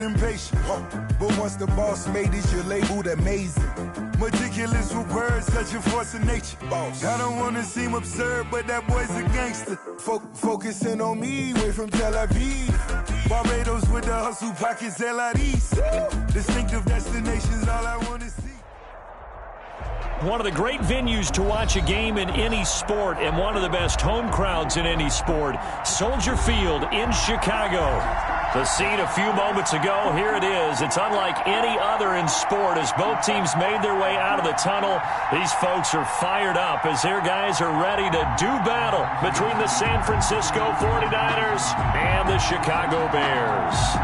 Impatient, but once the boss made it, you're labeled amazing. Meticulous with words, such a force of nature. Boss. I don't want to seem absurd, but that boy's a gangster. Focusing on me, way from Tel Aviv. Barbados with the hustle pockets, LIDs. Distinctive destinations, all I want to see. One of the great venues to watch a game in any sport and one of the best home crowds in any sport, Soldier Field in Chicago. The scene a few moments ago, here it is. It's unlike any other in sport as both teams made their way out of the tunnel. These folks are fired up as their guys are ready to do battle between the San Francisco 49ers and the Chicago Bears.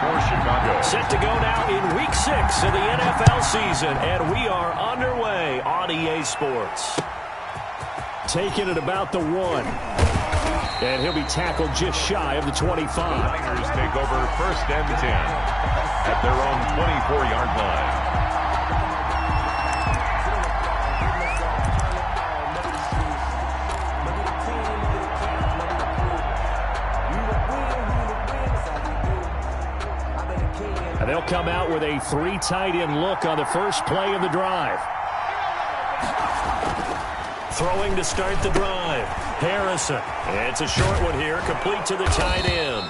For Chicago. Set to go now in Week 6 of the NFL season, and we are underway on EA Sports. Taking it about the 1. And he'll be tackled just shy of the 25. The Niners take over 1st and 10 at their own 24-yard line. They'll come out with a 3 tight end look on the first play of the drive. Throwing to start the drive. Harrison. It's a short one here, complete to the tight end.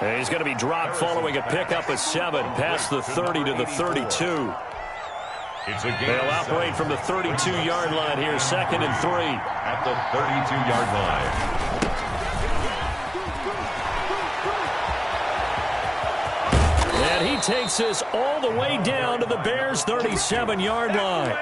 And he's going to be dropped following a pickup of 7 past the 30 to the 32. They'll operate from the 32-yard line here, 2nd and 3. At the 32-yard line. And he takes us all the way down to the Bears' 37-yard line.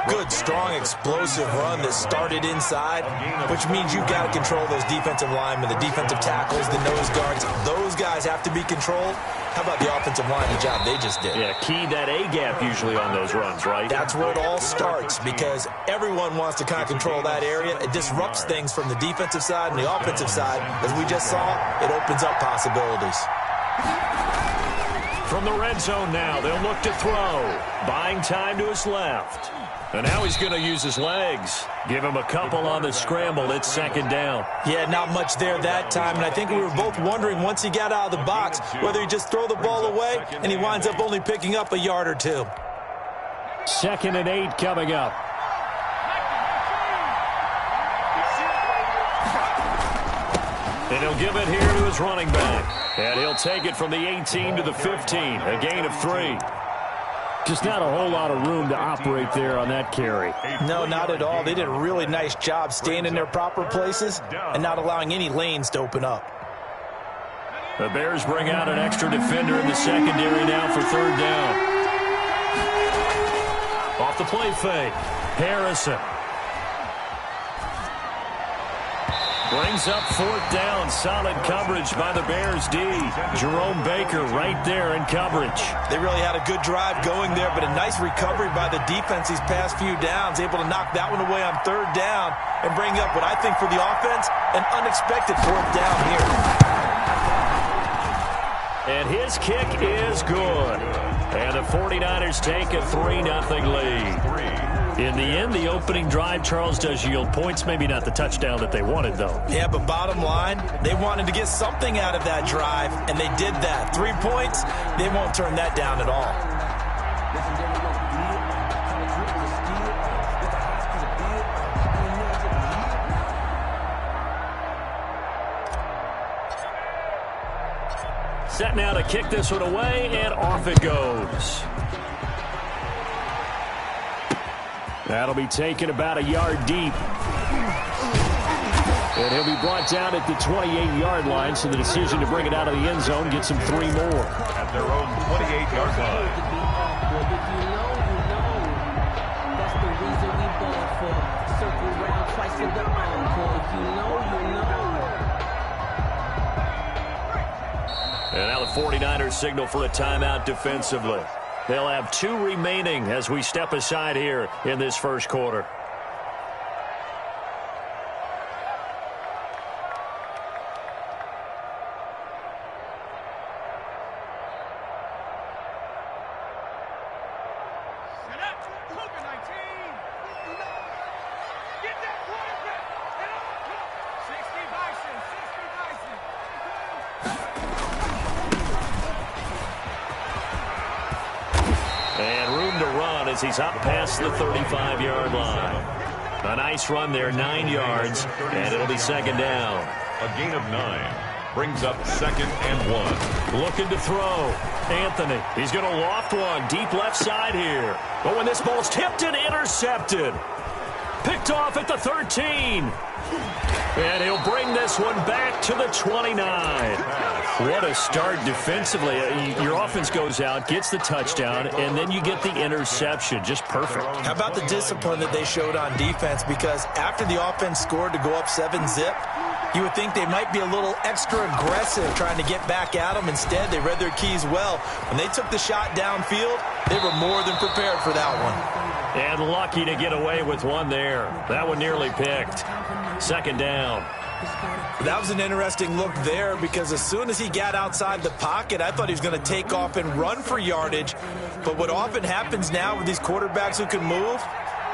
Good, strong, explosive run that started inside, which means you've got to control those defensive linemen, the defensive tackles, the nose guards. Those guys have to be controlled. How about the offensive line, the job they just did? Yeah, key that A-gap usually on those runs, right? That's where it all starts because everyone wants to kind of control that area. It disrupts things from the defensive side and the offensive side. As we just saw, it opens up possibilities. From the red zone now, they'll look to throw. Buying time to his left. And now he's going to use his legs. Give him a couple on the scramble. It's 2nd down. Yeah, not much there that time. And I think we were both wondering once he got out of the box whether he just throw the ball away and he winds up only picking up a yard or 2. 2nd and 8 coming up. And he'll give it here to his running back. And he'll take it from the 18 to the 15. A gain of 3. Just not a whole lot of room to operate there on that carry. No, not at all. They did a really nice job staying in their proper places and not allowing any lanes to open up. The Bears bring out an extra defender in the secondary now for 3rd down. Off the play fake. Harrison. Brings up 4th down. Solid coverage by the Bears D. Jerome Baker right there in coverage. They really had a good drive going there, but a nice recovery by the defense these past few downs. Able to knock that one away on 3rd down and bring up what I think for the offense, an unexpected 4th down here. And his kick is good. And the 49ers take a 3-0 lead. In the end, the opening drive, Charles, does yield points. Maybe not the touchdown that they wanted, though. Yeah, but bottom line, they wanted to get something out of that drive, and they did that. 3 points, they won't turn that down at all. Set now to kick this one away, and off it goes. That'll be taken about a yard deep. And he'll be brought down at the 28-yard line, so the decision to bring it out of the end zone gets him 3 more. At their own 28-yard line. That's the reason we ball for. Circle round twice in the encore. And now the 49ers signal for a timeout defensively. They'll have 2 remaining as we step aside here in this first quarter. Set up. COVID-19. Get that quarterback. he's up past the 35-yard line. A nice run there, 9 yards, and it'll be second down. A gain of 9 brings up 2nd and 1. Looking to throw. Anthony, he's going to loft one deep left side here. But when this ball's tipped and intercepted. Picked off at the 13. And he'll bring this one back to the 29. What a start defensively. Your offense goes out, gets the touchdown, and then you get the interception. Just perfect. How about the discipline that they showed on defense? Because after the offense scored to go up 7-zip, you would think they might be a little extra aggressive trying to get back at them. Instead, they read their keys well. When they took the shot downfield, they were more than prepared for that one. And lucky to get away with one there. That one nearly picked. Second down. That was an interesting look there because as soon as he got outside the pocket, I thought he was going to take off and run for yardage. But what often happens now with these quarterbacks who can move,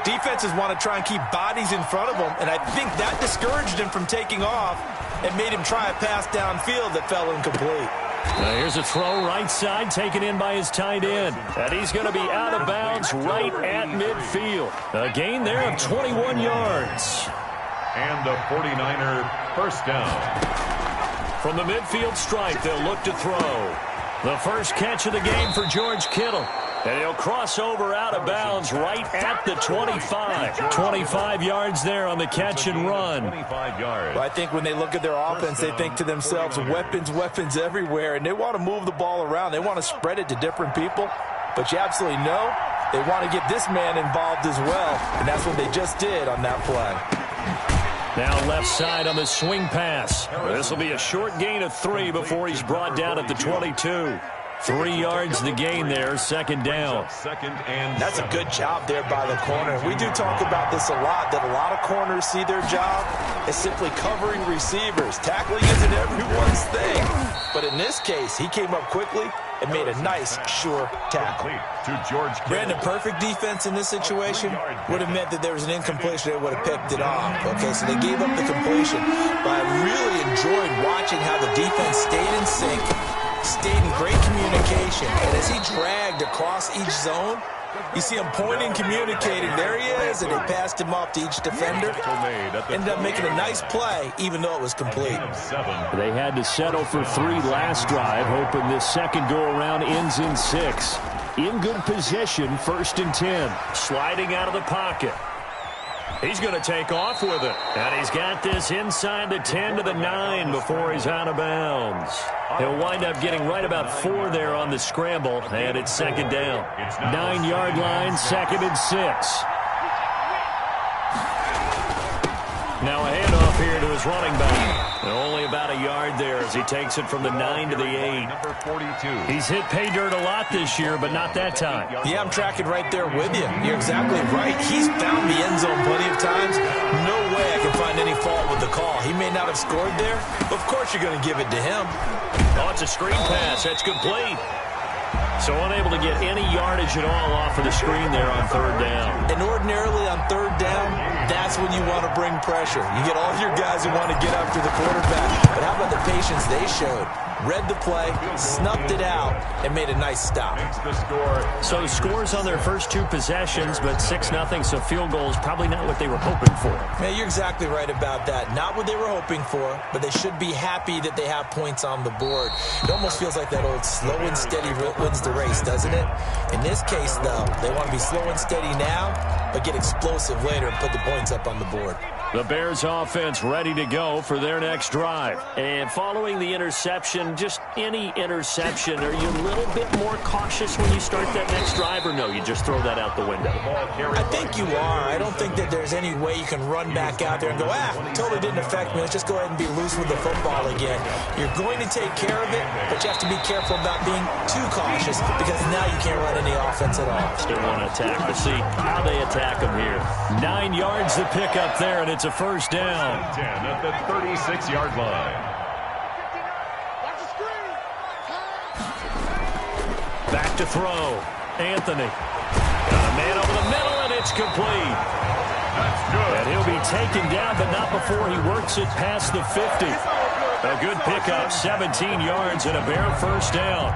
defenses want to try and keep bodies in front of them, and I think that discouraged him from taking off and made him try a pass downfield that fell incomplete. Here's a throw right side taken in by his tight end. And he's going to be out of bounds right at midfield. A gain there of 21 yards. And a 49er first down. From the midfield stripe, they'll look to throw. The first catch of the game for George Kittle. And he'll cross over out of bounds right at the 25. 25 yards there on the catch and run. 25 yards. Well, I think when they look at their offense, they think to themselves, weapons, weapons everywhere. And they want to move the ball around. They want to spread it to different people. But you absolutely know they want to get this man involved as well. And that's what they just did on that play. Now left side on the swing pass. This will be a short gain of 3 before he's brought down at the 22. 3 yards the gain there, second down. That's a good job there by the corner. We do talk about this a lot, that a lot of corners see their job as simply covering receivers. Tackling isn't everyone's thing. But in this case, he came up quickly and made a nice, sure tackle. Brandon, perfect defense in this situation would have meant that there was an incompletion. They would have picked it off. Okay, so they gave up the completion. But I really enjoyed watching how the defense stayed in sync, stayed in great communication, and as he dragged across each zone, you see him pointing, communicating. There he is, and they passed him off to each defender. Ended up making a nice play, even though it was complete. They had to settle for 3 last drive, hoping this second go-around ends in 6. In good position, 1st and 10. Sliding out of the pocket. He's going to take off with it. And he's got this inside the 10 to the 9 before he's out of bounds. He'll wind up getting right about 4 there on the scramble, and it's second down. 9-yard line, 2nd and 6. Now a handoff here to his running back. Only about a yard there as he takes it from the 9 to the 8. Number 42. He's hit pay dirt a lot this year, but not that time. Yeah, I'm tracking right there with you. You're exactly right. He's found the end zone plenty of times. No way I can find any fault with the call. He may not have scored there, but of course you're going to give it to him. Oh, it's a screen pass. That's complete. So unable to get any yardage at all off of the screen there on 3rd down. And ordinarily on 3rd down, that's when you want to bring pressure. You get all your guys who want to get after the quarterback. But how about the patience they showed? Read the play, snuffed it out, and made a nice stop. So scores on their first 2 possessions, but 6-0, so field goal is probably not what they were hoping for. Man, you're exactly right about that. Not what they were hoping for, but they should be happy that they have points on the board. It almost feels like that old slow and steady wins the race, doesn't it? In this case, though, they want to be slow and steady now, but get explosive later and put the points up on the board. The Bears offense ready to go for their next drive. And following the interception, just any interception, are you a little bit more cautious when you start that next drive, or no, you just throw that out the window? I think you are. I don't think that there's any way you can run back out there and go, totally didn't affect me. Let's just go ahead and be loose with the football again. You're going to take care of it, but you have to be careful about being too cautious because now you can't run any offense at all. Still want to attack. We'll see how they attack them here. 9 yards to pick up there, and it's a first down. 10 at the 36-yard line. Back to throw. Anthony. Got a man over the middle, and it's complete. That's good. And he'll be taken down, but not before he works it past the 50. A good pickup, 17 yards, and a Bear first down.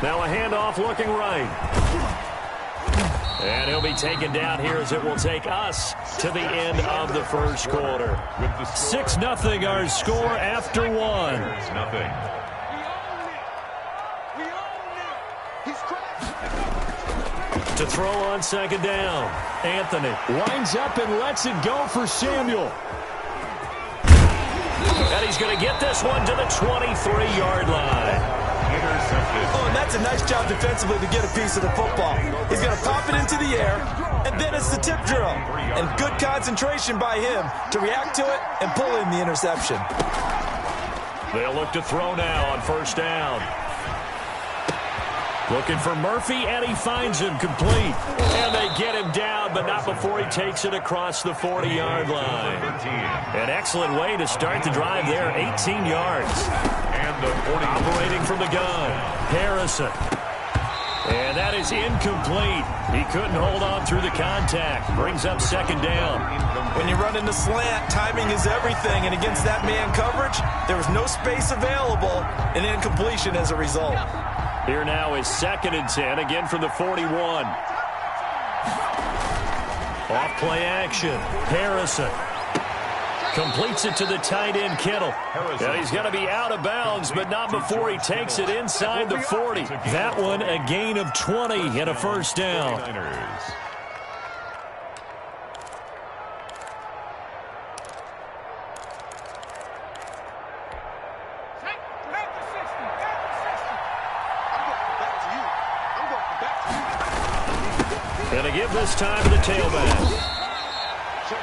Now a handoff looking right. And he'll be taken down here as it will take us to the end of the first quarter. 6-0 our score after one. 6-0. To throw on second down. Anthony winds up and lets it go for Samuel. And he's going to get this one to the 23-yard line. Intercepted. Oh, and that's a nice job defensively to get a piece of the football. He's going to pop it into the air, and then it's the tip drill. And good concentration by him to react to it and pull in the interception. They'll look to throw now on first down. Looking for Murphy, and he finds him complete. And they get him down, but not before he takes it across the 40-yard line. An excellent way to start the drive there, 18 yards. And the 40. Operating from the gun, Harrison. And that is incomplete. He couldn't hold on through the contact. Brings up second down. When you run in the slant, timing is everything. And against that man coverage, there was no space available, and incompletion as a result. Here now is 2nd and 10, again from the 41. Off play action. Harrison completes it to the tight end, Kittle. And he's going to be out of bounds, but not before he takes it inside the 40. That one a gain of 20 and a first down. Going to give this time to the tailback.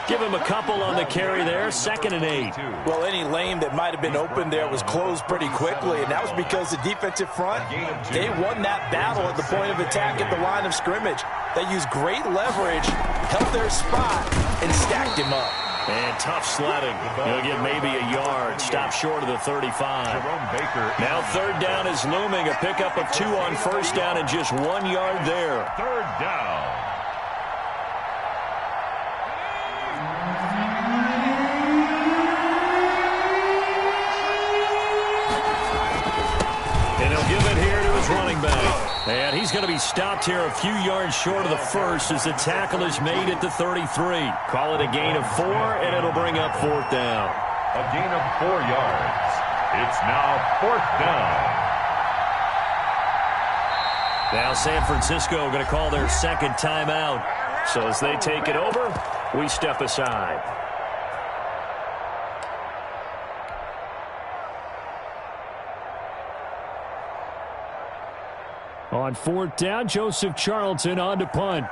Give him a couple on the carry there, 2nd and 8. Well, any lane that might have been open there was closed pretty quickly, and that was because the defensive front, they won that battle at the point of attack at the line of scrimmage. They used great leverage, held their spot, and stacked him up. And tough sledding. He'll get maybe a yard. Stop short of the 35. Now third down is looming. A pickup of 2 on first down and just 1 yard there. Third down. And he'll give it here to his running back. And he's going to be stopped here a few yards short of the first as the tackle is made at the 33. Call it a gain of 4, and it'll bring up 4th down. A gain of 4 yards. It's now 4th down. Now San Francisco going to call their second timeout. So as they take it over, we step aside. On 4th down, Joseph Charlton on to punt.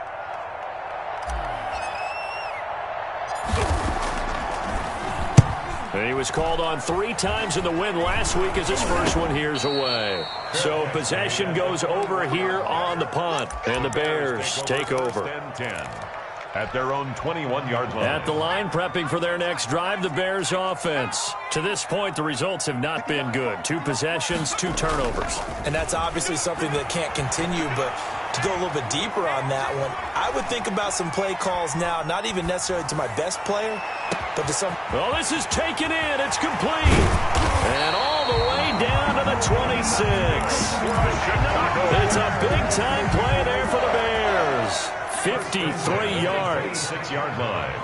And he was called on 3 times in the win last week as his first one here's away. So possession goes over here on the punt. And the Bears take over. 10-10 at their own 21-yard line. At the line, prepping for their next drive, the Bears offense. To this point, the results have not been good. 2 possessions, 2 turnovers. And that's obviously something that can't continue, but to go a little bit deeper on that one, I would think about some play calls now, not even necessarily to my best player, but to some... Well, this is taken in. It's complete. And all the way down to the 26. It's a big-time play there for the Bears. 53 yards. 6-yard line.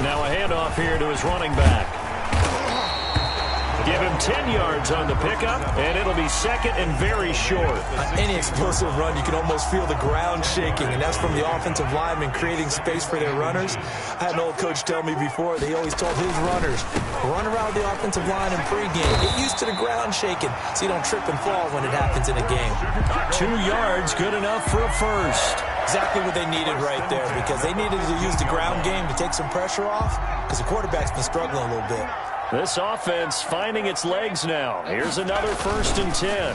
Now a handoff here to his running back. Give him 10 yards on the pickup, and it'll be 2nd and very short. On any explosive run, you can almost feel the ground shaking, and that's from the offensive linemen creating space for their runners. I had an old coach tell me before, they always told his runners, run around the offensive line in pregame. Get used to the ground shaking so you don't trip and fall when it happens in a game. 2 yards, good enough for a first. Exactly what they needed right there, because they needed to use the ground game to take some pressure off, because the quarterback's been struggling a little bit. This offense finding its legs now. Here's another 1st and 10.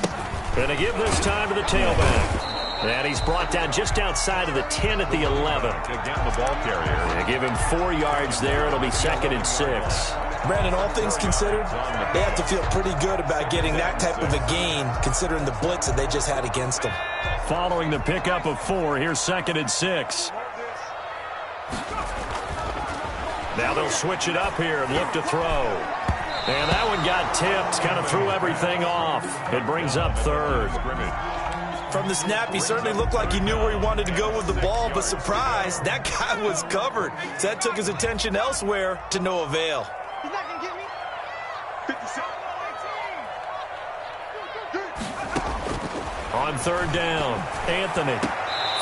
Going to give this time to the tailback. And he's brought down just outside of the 10 at the 11. Again, the ball carrier. They give him 4 yards there. It'll be 2nd and 6. Brandon, all things considered, they have to feel pretty good about getting that type of a gain, considering the blitz that they just had against them. Following the pickup of 4, here's 2nd and 6. Now they'll switch it up here and look to throw. And that one got tipped, kind of threw everything off. It brings up third. From the snap, he certainly looked like he knew where he wanted to go with the ball, but surprise, that guy was covered. So that took his attention elsewhere to no avail. He's not going to get me. 57. On third down, Anthony.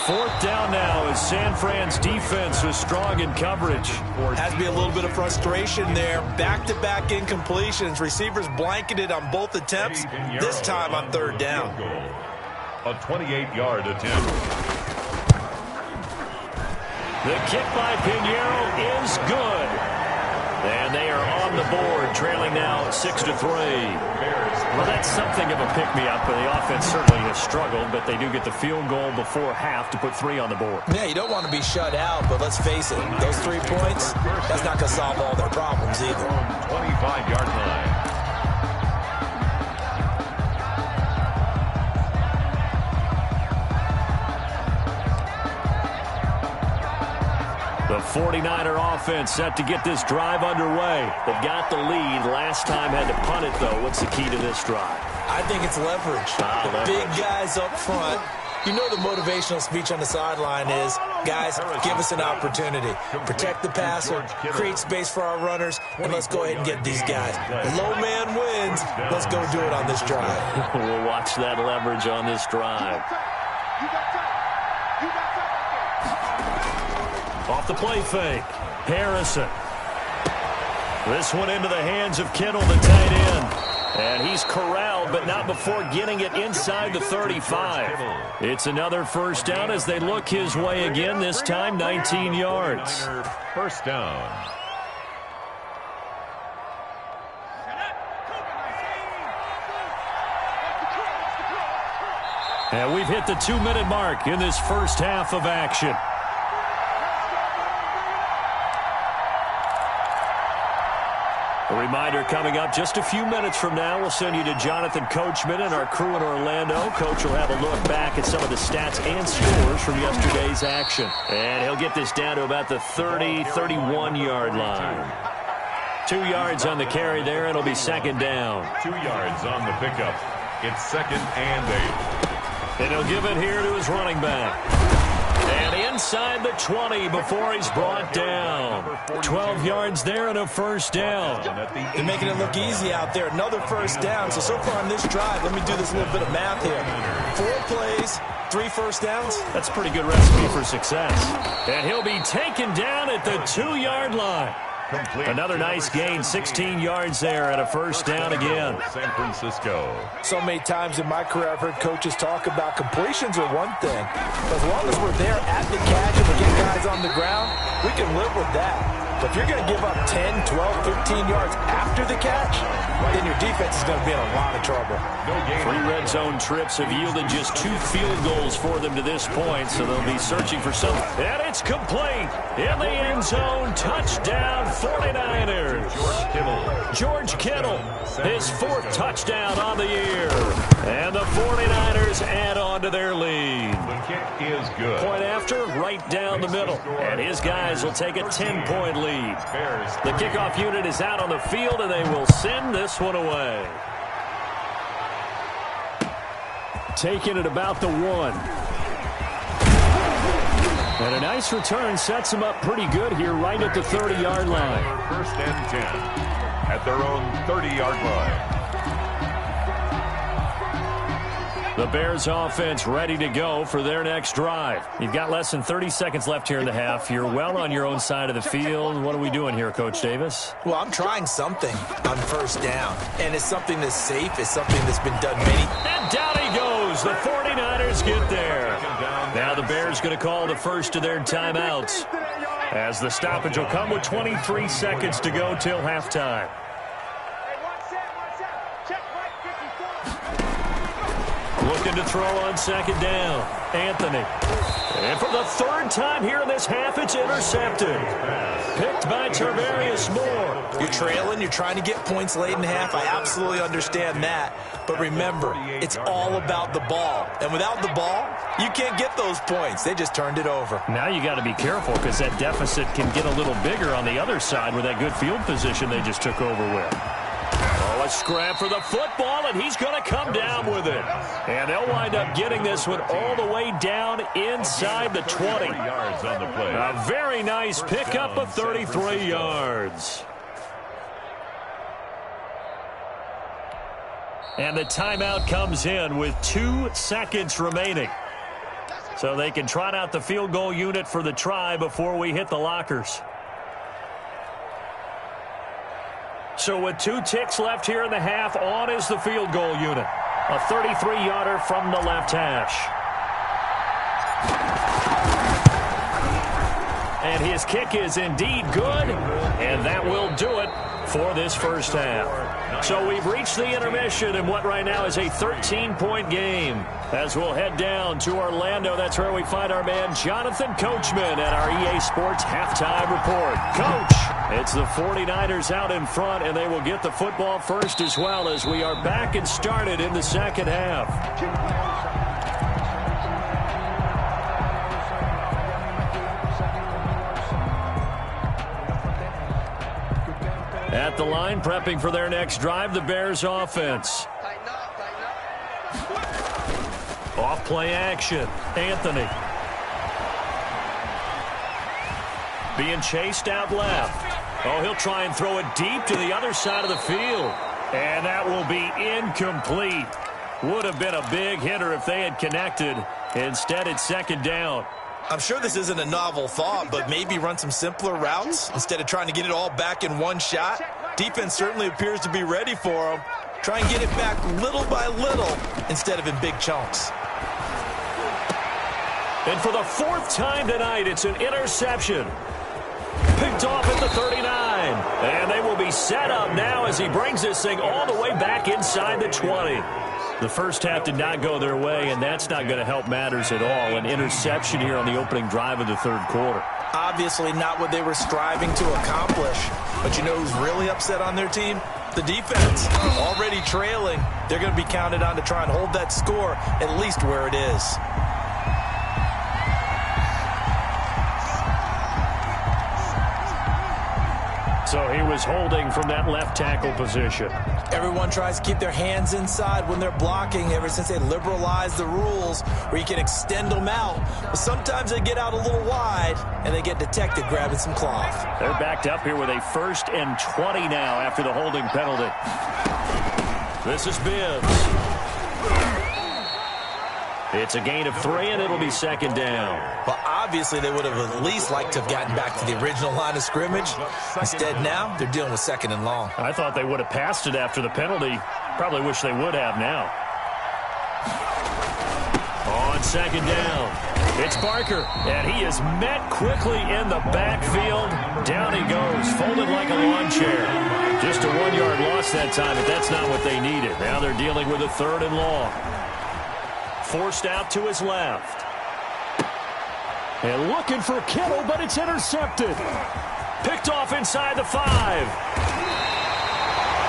Fourth down now as San Fran's defense was strong in coverage. Has to be a little bit of frustration there. Back-to-back incompletions. Receivers blanketed on both attempts, this time on third down. A 28-yard attempt. The kick by Pinheiro is good. And they are on the board, trailing now 6-3. Well, that's something of a pick-me-up, but the offense certainly has struggled, but they do get the field goal before half to put 3 on the board. Yeah, you don't want to be shut out, but let's face it, those 3 points, that's not going to solve all their problems either. 25-yard line. The 49er offense set to get this drive underway. They've got the lead. Last time had to punt it, though. What's the key to this drive? I think it's leverage. The big guys up front. You know the motivational speech on the sideline is, guys, give us an opportunity. Protect the passer, create space for our runners, and let's go ahead and get these guys. Low man wins. Let's go do it on this drive. We'll watch that leverage on this drive. Off the play fake, Harrison. This one into the hands of Kittle, the tight end. And he's corralled, but not before getting it inside the 35. It's another first down as they look his way again, this time 19 yards. First down. And we've hit the 2-minute mark in this first half of action. A reminder coming up just a few minutes from now. We'll send you to Jonathan Coachman and our crew in Orlando. Coach will have a look back at some of the stats and scores from yesterday's action. And he'll get this down to about the 30, 31-yard line. 2 yards on the carry there. It'll be second down. 2 yards on the pickup. It's 2nd and 8. And he'll give it here to his running back. And inside the 20 before he's brought down. 12 yards there and a first down. They're making it look easy out there. Another first down. So far on this drive, let me do this little bit of math here. 4 plays, 3 first downs. That's a pretty good recipe for success. And he'll be taken down at the 2-yard line. Another nice gain, 16 yards there and a first down again. San Francisco. So many times in my career I've heard coaches talk about completions are one thing. But as long as we're there at the catch and we get guys on the ground, we can live with that. But if you're going to give up 10, 12, 15 yards after the catch, then your defense is going to be in a lot of trouble. 3 red zone trips have yielded just 2 field goals for them to this point, so they'll be searching for something. And it's complete in the end zone. Touchdown, 49ers. George Kittle, his 4th touchdown on the year. And the 49ers add on to their lead. The kick is good. Point after, right down the middle. And his guys will take a 10-point lead. The kickoff unit is out on the field, and they will send this one away. Taking it about the 1. And a nice return sets them up pretty good here right at the 30-yard line. 1st and 10 at their own 30-yard line. The Bears offense ready to go for their next drive. You've got less than 30 seconds left here in the half. You're well on your own side of the field. What are we doing here, Coach Davis? Well, I'm trying something on first down. And it's something that's safe. It's something that's been done many. And down he goes. The 49ers get there. Now the Bears going to call the first of their timeouts, as the stoppage will come with 23 seconds to go till halftime. Looking to throw on second down. Anthony. And for the 3rd time here in this half, it's intercepted. Picked by Tarvarius Moore. You're trailing. You're trying to get points late in half. I absolutely understand that. But remember, it's all about the ball. And without the ball, you can't get those points. They just turned it over. Now you got to be careful because that deficit can get a little bigger on the other side with that good field position they just took over with. Oh, a scrap for the football, and he's going to come down with it. And they'll wind up getting this one all the way down inside the 20. A very nice pickup of 33 yards. And the timeout comes in with 2 seconds remaining. So they can trot out the field goal unit for the try before we hit the lockers. So with 2 ticks left here in the half, on is the field goal unit. A 33-yarder from the left hash. And his kick is indeed good, and that will do it for this first half. So we've reached the intermission in what right now is a 13-point game. As we'll head down to Orlando, that's where we find our man Jonathan Coachman at our EA Sports Halftime Report. Coach, it's the 49ers out in front, and they will get the football first as well as we are back and started in the second half. At the line, prepping for their next drive, the Bears offense. Off play action. Anthony. Being chased out left. Oh, he'll try and throw it deep to the other side of the field. And that will be incomplete. Would have been a big hitter if they had connected. Instead, it's second down. I'm sure this isn't a novel thought, but maybe run some simpler routes instead of trying to get it all back in one shot. Defense certainly appears to be ready for them. Try and get it back little by little instead of in big chunks. And for the 4th time tonight, it's an interception. Picked off at the 39. And they will be set up now as he brings this thing all the way back inside the 20. The first half did not go their way, and that's not going to help matters at all. An interception here on the opening drive of the third quarter. Obviously not what they were striving to accomplish. But you know who's really upset on their team? The defense. Already trailing. They're going to be counted on to try and hold that score at least where it is. So he was holding from that left tackle position. Everyone tries to keep their hands inside when they're blocking ever since they liberalized the rules where you can extend them out. But sometimes they get out a little wide and they get detected grabbing some cloth. They're backed up here with a 1st and 20 now after the holding penalty. This is Bibbs. It's a gain of 3, and it'll be second down. Well, obviously they would have at least liked to have gotten back to the original line of scrimmage. Instead now, they're dealing with 2nd and long. I thought they would have passed it after the penalty. Probably wish they would have now. On second down, it's Barker, and he is met quickly in the backfield. Down he goes, folded like a lawn chair. Just a 1-yard loss that time, but that's not what they needed. Now they're dealing with a 3rd and long. Forced out to his left. And looking for Kittle, but it's intercepted. Picked off inside the 5.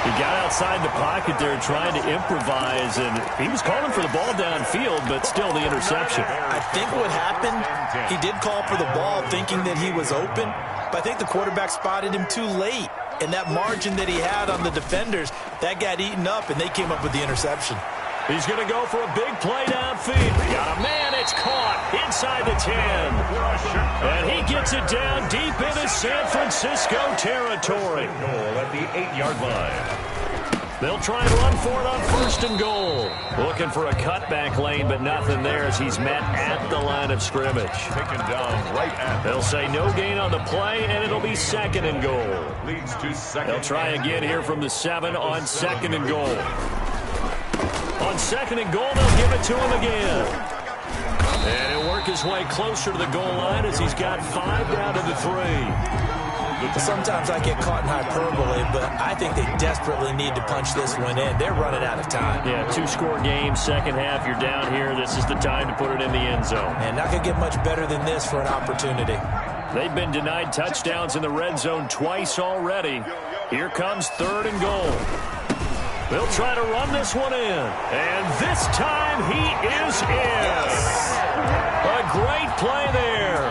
He got outside the pocket there trying to improvise, and he was calling for the ball downfield, but still the interception. I think what happened, he did call for the ball thinking that he was open, but I think the quarterback spotted him too late. And that margin that he had on the defenders, that got eaten up, and they came up with the interception. He's going to go for a big play downfield. Got a man. It's caught inside the 10. And he gets it down deep into San Francisco territory. Goal at the 8-yard line. They'll try and run for it on 1st and goal. Looking for a cutback lane, but nothing there as he's met at the line of scrimmage. Taken down right at. They'll say no gain on the play, and it'll be 2nd and goal. Leads to 2nd. They'll try again here from the 7 on 2nd and goal. On 2nd and goal, they'll give it to him again. And he'll work his way closer to the goal line as he's got 5 down to the 3. Sometimes I get caught in hyperbole, but I think they desperately need to punch this one in. They're running out of time. Yeah, 2-score game, second half, you're down here. This is the time to put it in the end zone. And not going to get much better than this for an opportunity. They've been denied touchdowns in the red zone twice already. Here comes 3rd and goal. They'll try to run this one in. And this time he is in. A great play there.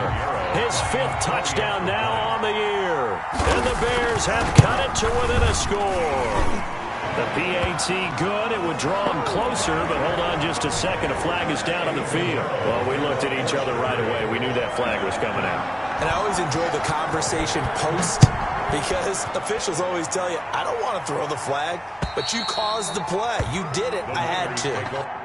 His 5th touchdown now on the year. And the Bears have cut it to within a score. The PAT good. It would draw him closer, but hold on just a second. A flag is down on the field. Well, we looked at each other right away. We knew that flag was coming out. And I always enjoy the conversation post because officials always tell you, I don't want to throw the flag, but you caused the play. You did it. I had to.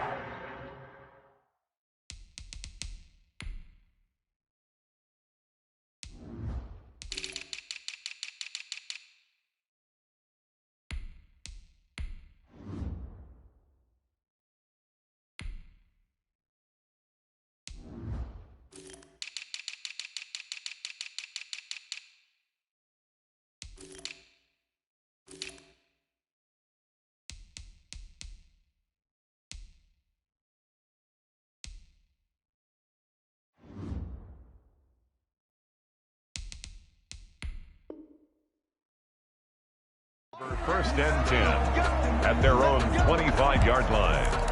First and 10 at their own 25-yard line.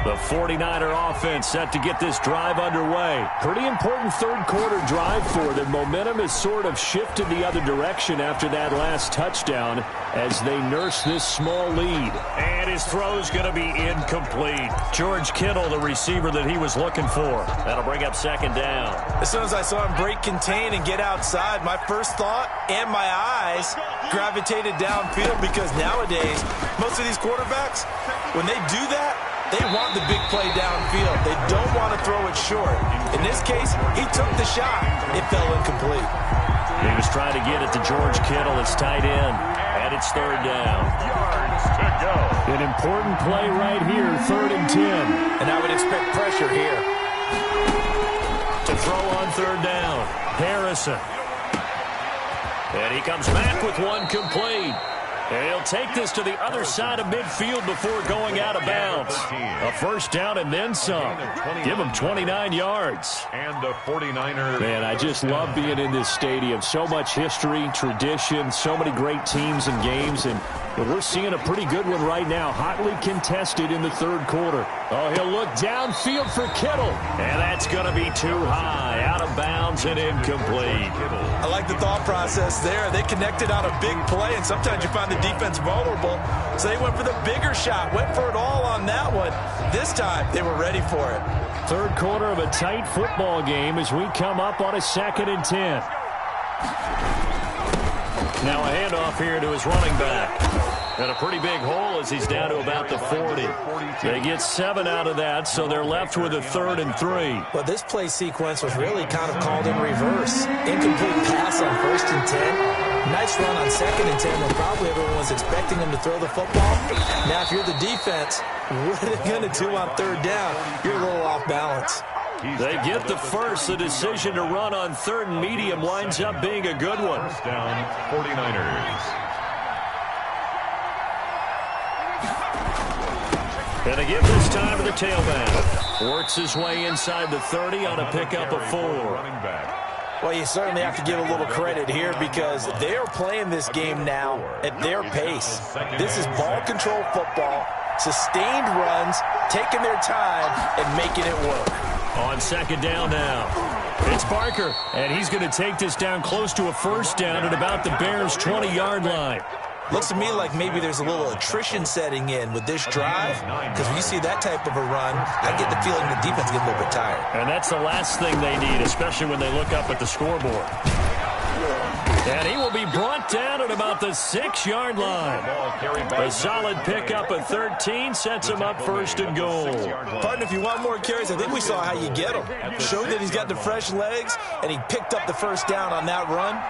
The 49er offense set to get this drive underway. Pretty important third-quarter drive for them. Momentum has sort of shifted the other direction after that last touchdown as they nurse this small lead. And his throw's going to be incomplete. George Kittle, the receiver that he was looking for. That'll bring up second down. As soon as I saw him break contain and get outside, my first thought and my eyes gravitated downfield because nowadays, most of these quarterbacks, when they do that, they want the big play downfield. They don't want to throw it short. In this case, he took the shot. It fell incomplete. He was trying to get it to George Kittle. It's tight end. And it's third down. Yards to go. An important play right here, 3rd and 10. And I would expect pressure here. To throw on third down, Harrison. And he comes back with one complete. And he'll take this to the other side of midfield before going out of bounds. A first down and then some. Give him 29 yards. And a 49er. Man, I just love being in this stadium. So much history, tradition, so many great teams and games. And we're seeing a pretty good one right now. Hotly contested in the third quarter. Oh, he'll look downfield for Kittle. And that's going to be too high. Out of bounds and incomplete. I like the thought process there. They connected on a big play, and sometimes you find the defense vulnerable. So they went for the bigger shot, went for it all on that one. This time, they were ready for it. Third quarter of a tight football game as we come up on a 2nd and 10. Now a handoff here to his running back. And a pretty big hole as he's down to about the 40. They get 7 out of that, so they're left with a 3rd and 3. Well, this play sequence was really kind of called in reverse. Incomplete pass on 1st and 10. Nice run on 2nd and 10 when probably everyone was expecting him to throw the football. Now, if you're the defense, what are they going to do on 3rd down? You're a little off balance. They get the first. The decision to run on 3rd and medium winds up being a good one. First down, 49ers. And they give this time to the tailback. Works his way inside the 30 on a pickup of 4. Well, you certainly have to give a little credit here because they are playing this game now at their pace. This is ball control football, sustained runs, taking their time, and making it work. On 2nd down now. It's Barker, and he's going to take this down close to a first down at about the Bears' 20-yard line. Looks to me like maybe there's a little attrition setting in with this drive, because when you see that type of a run, I get the feeling the defense gets a little bit tired. And that's the last thing they need, especially when they look up at the scoreboard. And he will be brought down at about the 6-yard line. A solid pickup of 13 sets him up 1st and goal. Partner, if you want more carries, I think we saw how you get them. Showed that he's got the fresh legs, and he picked up the first down on that run.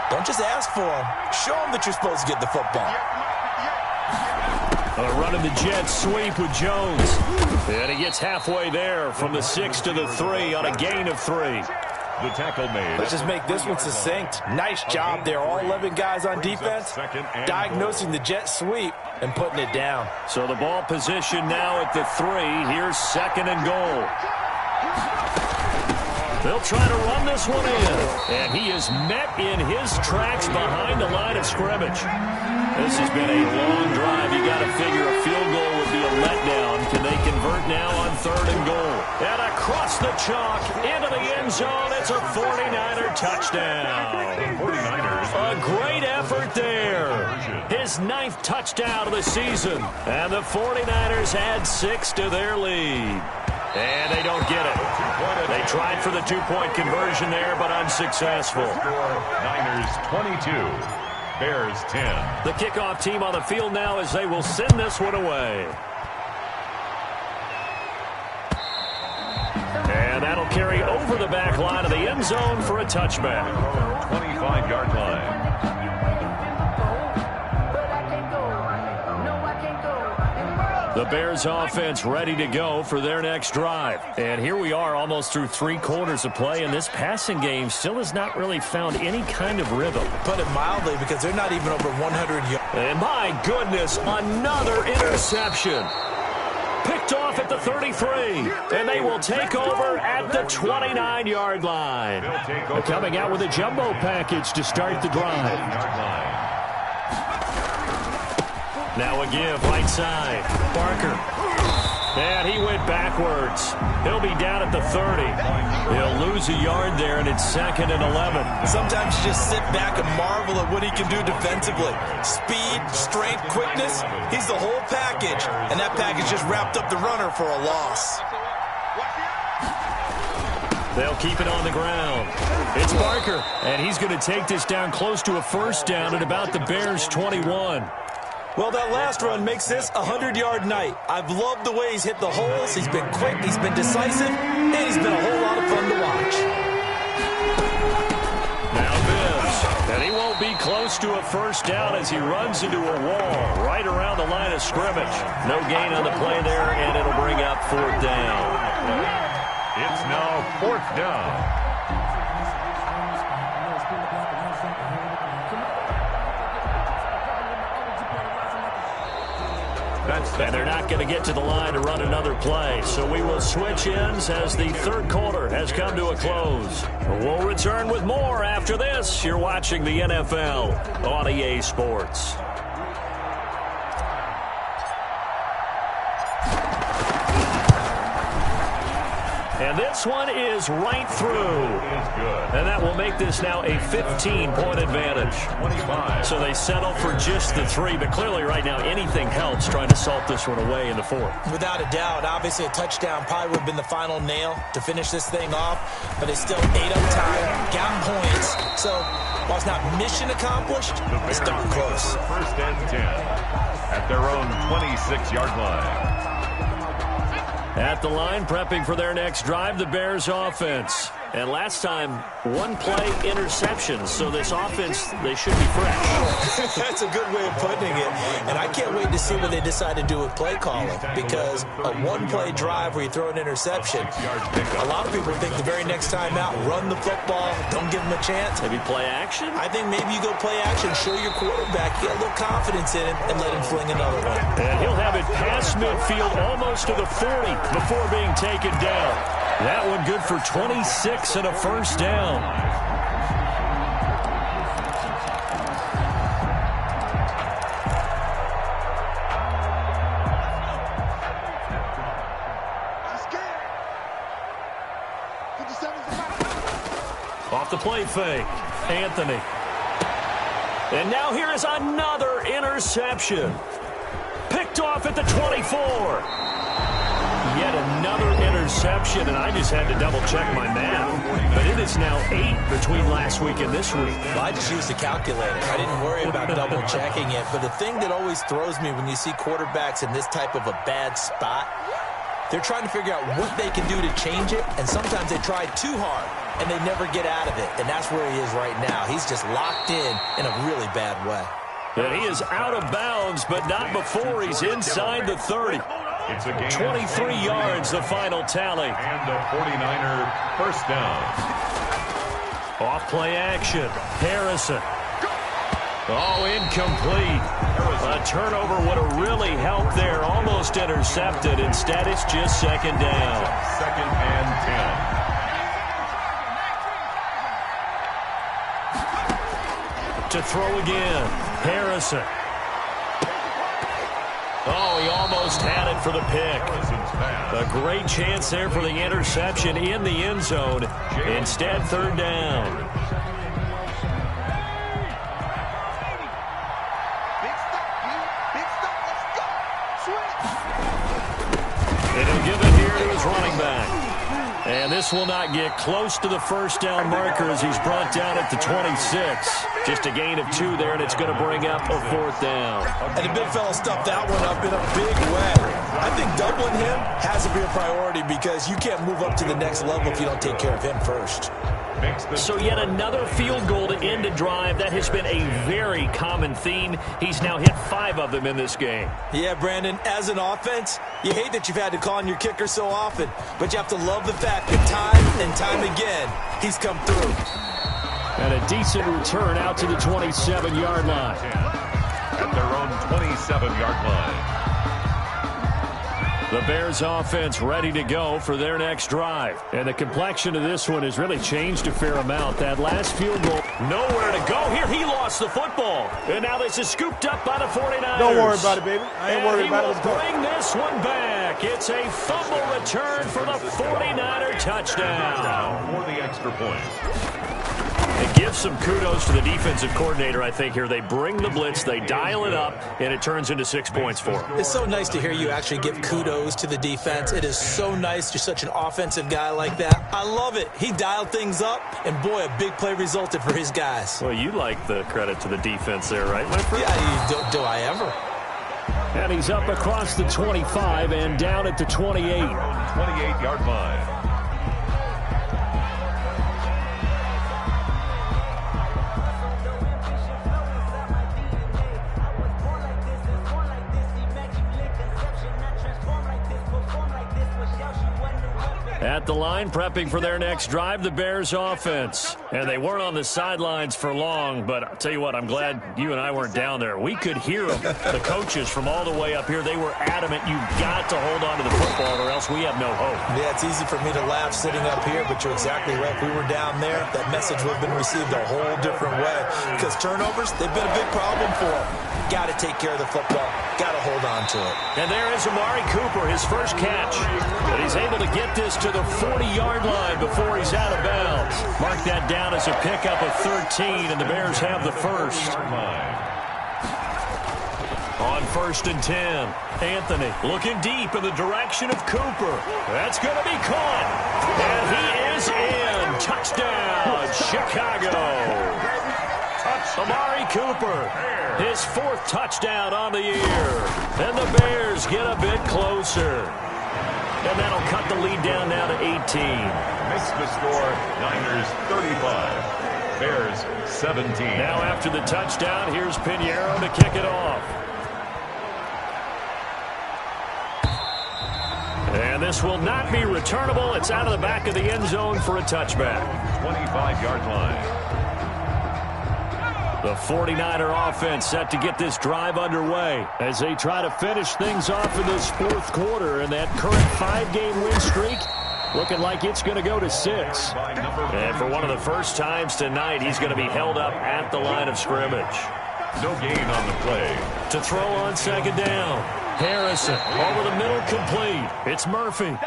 Don't just ask for him. Show him that you're supposed to get the football. Running the jet sweep with Jones. And he gets halfway there from the 6 to the 3 on a gain of 3. The tackle made. Let's just make this one succinct. Nice job there. All 11 guys on defense diagnosing the jet sweep and putting it down. So the ball position now at the 3. Here's 2nd and goal. They'll try to run this one in. And he is met in his tracks behind the line of scrimmage. This has been a long drive. You got to figure a field goal would be a letdown. Can they convert now on 3rd and goal? And across the chalk into the end zone. It's a 49er touchdown. 49ers. A great effort there. His 9th touchdown of the season. And the 49ers add 6 to their lead. And they don't get it. They tried for the 2-point conversion there, but unsuccessful. Niners 22, Bears 10. The kickoff team on the field now as they will send this one away. And that'll carry over the back line of the end zone for a touchback. 25-yard line. The Bears offense ready to go for their next drive. And here we are almost through 3 quarters of play, and this passing game still has not really found any kind of rhythm. Put it mildly, because they're not even over 100 yards. And my goodness, another interception. Picked off at the 33, and they will take over at the 29-yard line. Coming out with a jumbo package to start the drive. Now a give, right side. Barker. And he went backwards. He'll be down at the 30. He'll lose a yard there, and it's 2nd and 11. Sometimes you just sit back and marvel at what he can do defensively. Speed, strength, quickness. He's the whole package. And that package just wrapped up the runner for a loss. They'll keep it on the ground. It's Barker, and he's going to take this down close to a first down at about the Bears' 21. Well, that last run makes this a 100-yard night. I've loved the way he's hit the holes. He's been quick, he's been decisive, and he's been a whole lot of fun to watch. Now Bibbs, and he won't be close to a first down as he runs into a wall right around the line of scrimmage. No gain on the play there, and it'll bring up 4th down. It's now 4th down. And they're not going to get to the line to run another play. So we will switch ends as the 3rd quarter has come to a close. We'll return with more after this. You're watching the NFL on EA Sports. And this one is right through. And that will make this now a 15-point advantage. 25. So they settle for just the 3, but clearly right now anything helps trying to salt this one away in the 4th. Without a doubt, obviously a touchdown probably would have been the final nail to finish this thing off, but they still ate up time, got points. So while it's not mission accomplished, it's darn close. 1st and 10 at their own 26-yard line. At the line, prepping for their next drive, the Bears offense. And last time, 1-play interceptions. So this offense, they should be fresh. That's a good way of putting it. And I can't wait to see what they decide to do with play calling. Because a 1-play drive where you throw an interception, a lot of people think the very next time out, run the football, don't give them a chance. Maybe play action? I think maybe you go play action, show your quarterback, get a little confidence in him, and let him fling another one. And he'll have it past midfield almost to the 40 before being taken down. That one good for 26 and a first down. Off the play fake, Anthony. And now here is another interception. Picked off at the 24. Yet another interception, and I just had to double-check my math. But it is now 8 between last week and this week. Well, I just used a calculator. I didn't worry about double-checking it. But the thing that always throws me when you see quarterbacks in this type of a bad spot, they're trying to figure out what they can do to change it, and sometimes they try too hard, and they never get out of it. And that's where he is right now. He's just locked in a really bad way. And he is out of bounds, but not before he's inside the 30. It's a gain 23 yards, the final tally. And a 49er first down. Off play action. Harrison. Oh, incomplete. A turnover would have really helped there. Almost intercepted. Instead, it's just 2nd down. 2nd and 10. To throw again. Harrison. Oh, he almost had it for the pick. A great chance there for the interception in the end zone. Instead, third down. And he'll give it here to his running back. And this will not get close to the first down marker as he's brought down at the 26. Just a gain of 2 there, and it's going to bring up a fourth down. And the big fella stuffed that one up in a big way. I think doubling him has to be a priority because you can't move up to the next level if you don't take care of him first. So yet another field goal to end a drive. That has been a very common theme. He's now hit 5 of them in this game. Yeah, Brandon, as an offense, you hate that you've had to call on your kicker so often, but you have to love the fact that time and time again, he's come through. And a decent return out to the 27-yard line. At their own 27-yard line. The Bears offense ready to go for their next drive. And the complexion of this one has really changed a fair amount. That last field goal, nowhere to go. Here he lost the football. And now this is scooped up by the 49ers. Don't worry about it, baby. I ain't worried about it. Let's bring this one back. It's a fumble return for the 49er touchdown. For the extra point. It gives some kudos to the defensive coordinator, I think, here. They bring the blitz, they dial it up, and it turns into 6 points for them. It's so nice to hear you actually give kudos to the defense. It is so nice. You're such an offensive guy like that. I love it. He dialed things up, and boy, a big play resulted for his guys. Well, you like the credit to the defense there, right, my friend? Yeah, do I ever? And he's up across the 25 and down at the 28. 28-yard line. At the line, prepping for their next drive, the Bears offense. And they weren't on the sidelines for long, but I'll tell you what, I'm glad you and I weren't down there. We could hear them, the coaches from all the way up here. They were adamant, you've got to hold on to the football or else we have no hope. Yeah, it's easy for me to laugh sitting up here, but you're exactly right. If we were down there, that message would have been received a whole different way. Because turnovers, they've been a big problem for them. Got to take care of the football. Got to hold on to it. And there is Amari Cooper, his first catch. And he's able to get this to the 40-yard line before he's out of bounds. Mark that down as a pickup of 13, and the Bears have the first. On 1st and 10, Anthony looking deep in the direction of Cooper. That's going to be caught. And he is in. Touchdown, Chicago. Amari Cooper, his 4th touchdown on the year. And the Bears get a bit closer. And that'll cut the lead down now to 18. Makes the score Niners 35, Bears 17. Now after the touchdown, here's Pinheiro to kick it off. And this will not be returnable. It's out of the back of the end zone for a touchback. 25-yard line. The 49er offense set to get this drive underway as they try to finish things off in this 4th quarter. And that current 5-game win streak looking like it's going to go to 6. And for one of the first times tonight, he's going to be held up at the line of scrimmage. No gain on the play. To throw on 2nd down. Harrison over the middle, complete. It's Murphy.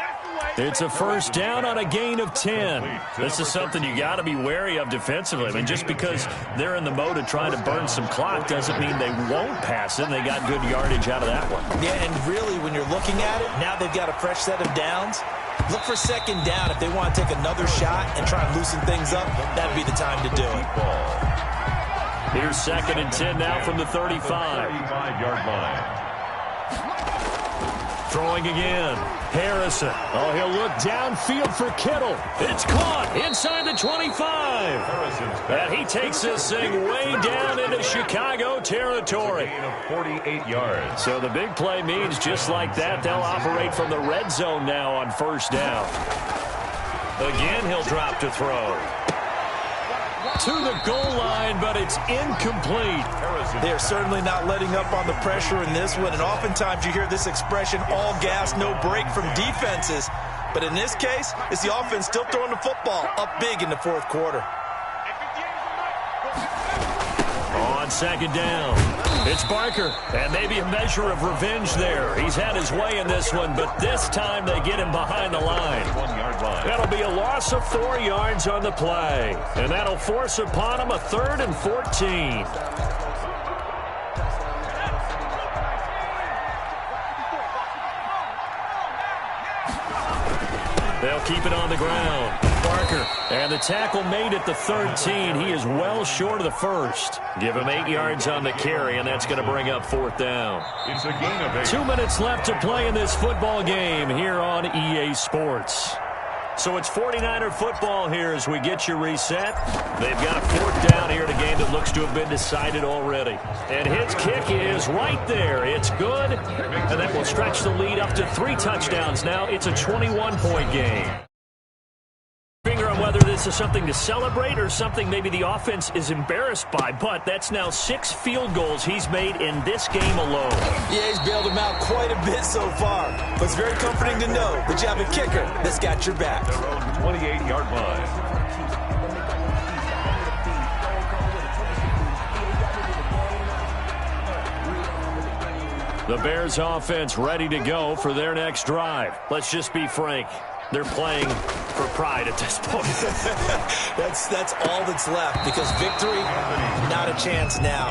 It's a first down on a gain of 10. This is something you got to be wary of defensively. I mean, just because they're in the mode of trying to burn some clock doesn't mean they won't pass it. They got good yardage out of that one. Yeah, and really, when you're looking at it, now they've got a fresh set of downs. Look for 2nd down. If they want to take another shot and try and loosen things up, that'd be the time to do it. Here's 2nd and 10 now from the 35. 35-yard line. Throwing again. Harrison. Oh, he'll look downfield for Kittle. It's caught inside the 25. And he takes this thing way down into Chicago territory. 48 yards. So the big play means just like that, they'll operate from the red zone now on 1st down. Again, he'll drop to throw. To the goal line, but it's incomplete. They're certainly not letting up on the pressure in this one, and oftentimes you hear this expression, all gas, no break from defenses. But in this case, it's the offense still throwing the football up big in the 4th quarter. On on second down. It's Barker, and maybe a measure of revenge there. He's had his way in this one, but this time they get him behind the line. 1-yard line. That'll be a loss of 4 yards on the play, and that'll force upon him a 3rd and 14. They'll keep it on the ground. Barker, and the tackle made at the 13. He is well short of the first. Give him 8 yards on the carry, and that's going to bring up 4th down. It's a gain of 8. 2 minutes left to play in this football game here on EA Sports. So it's 49er football here as we get you reset. They've got a 4th down here in a game that looks to have been decided already. And his kick is right there. It's good, and that will stretch the lead up to 3 touchdowns now. It's a 21-point game. Finger on whether this is something to celebrate or something maybe the offense is embarrassed by, but that's now 6 field goals he's made in this game alone. Yeah, he's bailed him out quite a bit so far, but it's very comforting to know that you have a kicker that's got your back. Their own 28-yard line. The Bears offense ready to go for their next drive. Let's just be frank. They're playing for pride at this point. That's all that's left, because victory, not a chance now.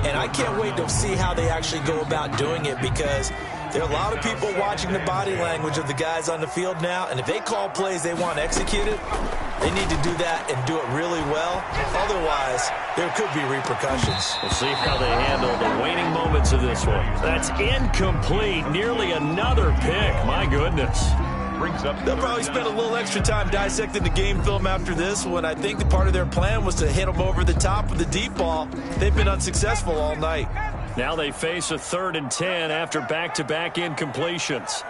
And I can't wait to see how they actually go about doing it, because there are a lot of people watching the body language of the guys on the field now, and if they call plays they want executed, they need to do that and do it really well. Otherwise, there could be repercussions. We'll see how they handle the waning moments of this one. That's incomplete. Nearly another pick. My goodness. They'll probably spend a little extra time dissecting the game film after this one. I think the part of their plan was to hit them over the top with the deep ball. They've been unsuccessful all night. Now they face a 3rd and 10 after back-to-back incompletions.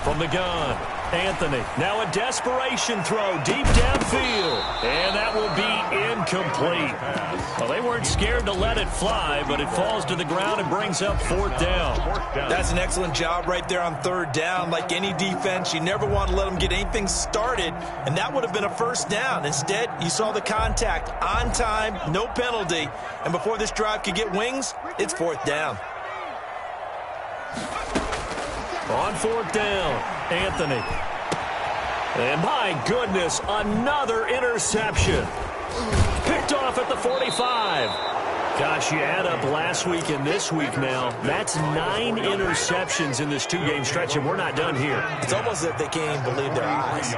From the gun, Anthony. Now a desperation throw deep downfield. And that will be incomplete. Well, they weren't scared to let it fly, but it falls to the ground and brings up 4th down. That's an excellent job right there on 3rd down. Like any defense, you never want to let them get anything started, and that would have been a 1st down. Instead, you saw the contact on time, no penalty, and before this drive could get wings, it's 4th down. On 4th down, Anthony. And my goodness, another interception. Picked off at the 45. Gosh, you add up last week and this week now. That's 9 interceptions in this 2-game stretch, and we're not done here. It's almost as if they can't even believe their eyes.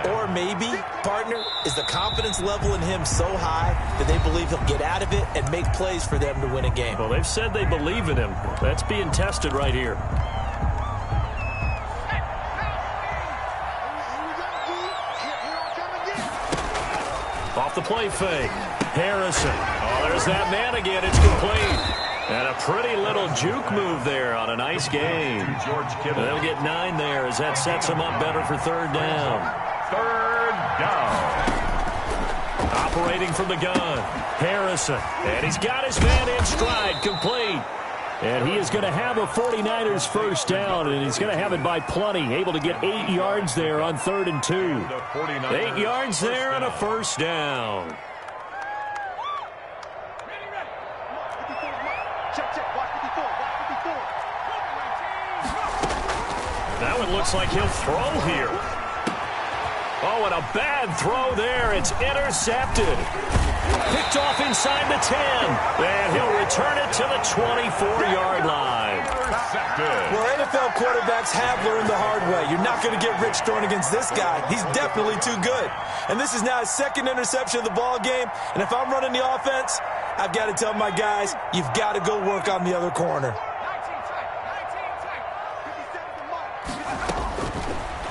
Or maybe, partner, is the confidence level in him so high that they believe he'll get out of it and make plays for them to win a game. Well, they've said they believe in him. That's being tested right here. Off the play fake. Harrison. Oh, there's that man again. It's complete. And a pretty little juke move there on a nice game. They'll get 9 there as that sets them up better for 3rd down. 3rd down. Operating from the gun. Harrison. And he's got his man in stride. Complete. And he is going to have a 49ers 1st down, and he's going to have it by plenty. Able to get 8 yards there on 3rd and 2. 8 yards there and a 1st down. That one looks like he'll throw here. Oh, and a bad throw there. It's intercepted. Picked off inside the 10. And he'll return it to the 24-yard line. Well, NFL quarterbacks have learned the hard way. You're not going to get rich throwing against this guy. He's definitely too good. And this is now his 2nd interception of the ball game. And if I'm running the offense, I've got to tell my guys, you've got to go work on the other corner.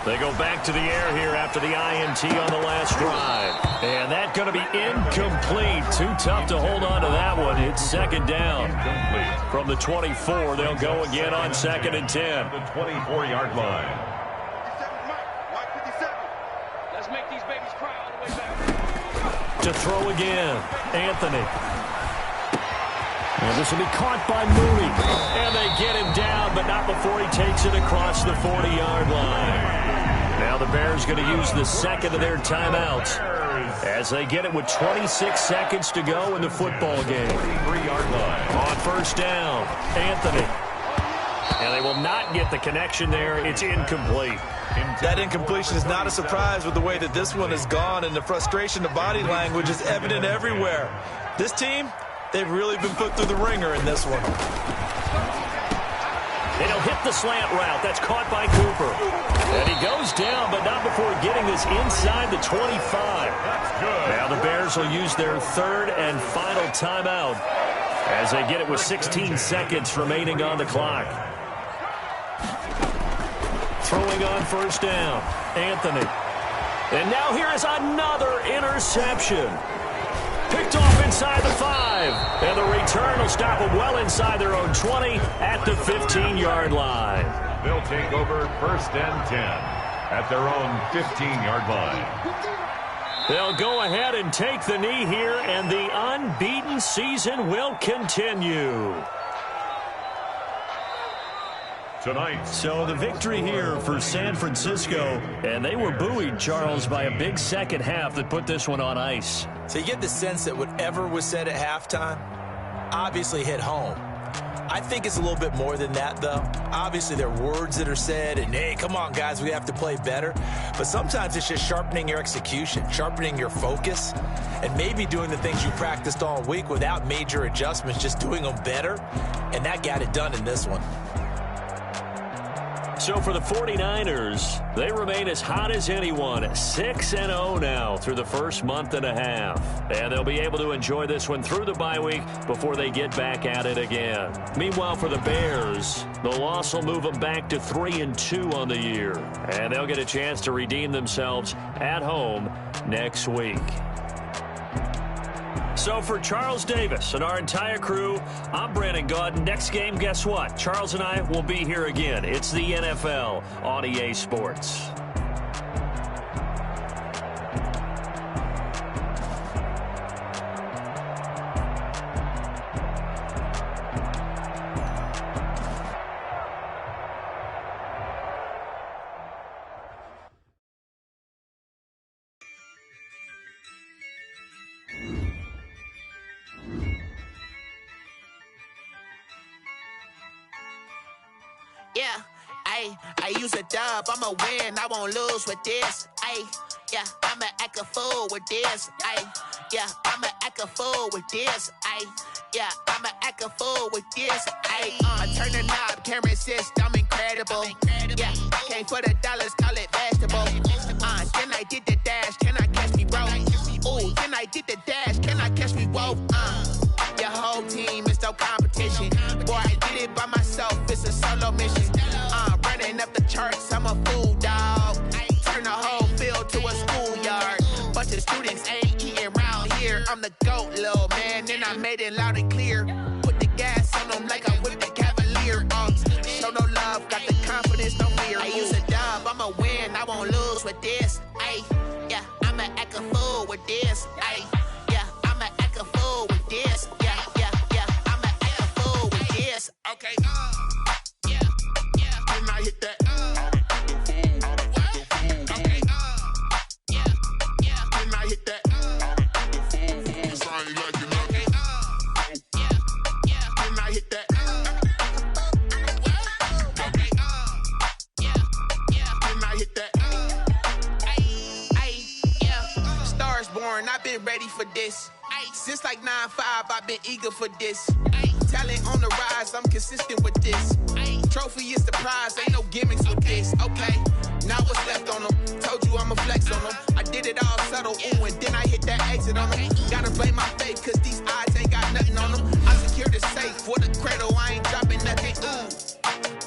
They go back to the air here after the INT on the last drive. And that's going to be incomplete. Too tough to hold on to that one. It's 2nd down. From the 24, they'll go again on 2nd and 10. The 24-yard line. Let's make these babies cry all the way back. To throw again, Anthony. And this will be caught by Mooney. And they get him down, but not before he takes it across the 40-yard line. Now the Bears going to use the second of their timeouts as they get it with 26 seconds to go in the football game. 3-yard line. On first down, Anthony. And they will not get the connection there. It's incomplete. That incompletion is not a surprise with the way that this one has gone, and the frustration, the body language is evident everywhere. This team, they've really been put through the ringer in this one. And he'll hit the slant route. That's caught by Cooper. And he goes down, but not before getting this inside the 25. That's good. Now the Bears will use their third and final timeout as they get it with 16 seconds remaining on the clock. Throwing on first down, Anthony. And now here is another interception. Picked off inside the 5. And the return will stop them well inside their own 20 at the 15-yard line. They'll take over first and 10 at their own 15-yard line. They'll go ahead and take the knee here, and the unbeaten season will continue. Tonight. So the victory here for San Francisco, and they were buoyed, Charles, by a big second half that put this one on ice. So you get the sense that whatever was said at halftime obviously hit home. I think it's a little bit more than that, though. Obviously, there are words that are said, and, hey, come on, guys, we have to play better. But sometimes it's just sharpening your execution, sharpening your focus, and maybe doing the things you practiced all week without major adjustments, just doing them better. And that got it done in this one. So for the 49ers, they remain as hot as anyone, 6-0 now through the first month and a half. And they'll be able to enjoy this one through the bye week before they get back at it again. Meanwhile, for the Bears, the loss will move them back to 3-2 on the year. And they'll get a chance to redeem themselves at home next week. So for Charles Davis and our entire crew, I'm Brandon Gaudin. Next game, guess what? Charles and I will be here again. It's the NFL on EA Sports. Yeah, I use a dub, I'ma win, I won't lose with this. Yeah, I'ma act a fool with this. Yeah, I'ma act a fool with this. Yeah, I'ma act a fool with this. I turn the knob, camera assist, I'm incredible. Yeah, came for the dollars, call it vegetable. Then I did the dash, can I catch me, bro? Ooh, then I did the dash, can I catch me, whoa? Your whole team is no competition. Boy, I did it by myself, it's a solo mission. Running up the charts, I'm a fool, dog. Turn the whole field to a schoolyard. Bunch of students ain't eating round here. I'm the GOAT, little man, and I made it loud and clear. Put the gas on them like I whipped the Cavalier. Show no love, got the confidence, no fear. I use a dub, I'ma win, I won't lose with this. Yeah, I'ma act a fool with this. Yeah, I'ma act a fool with this. Yeah, I'ma act a fool with this. Okay, yeah, then I hit that. Okay, yeah, then I hit that. Then I hit that. Okay, then I hit that. Yeah, stars born, I've been ready for this. Since like 9-5, I've been eager for this. Talent on the rise, I'm consistent with this. Trophy is the prize, ain't no gimmicks with this. Okay, now what's left on them? Told you I'ma flex on them. I did it all subtle, ooh, and then I hit that exit on them. Gotta blame my faith, cause these eyes ain't got nothing on them. I secure the safe for the cradle, I ain't dropping nothing, ooh.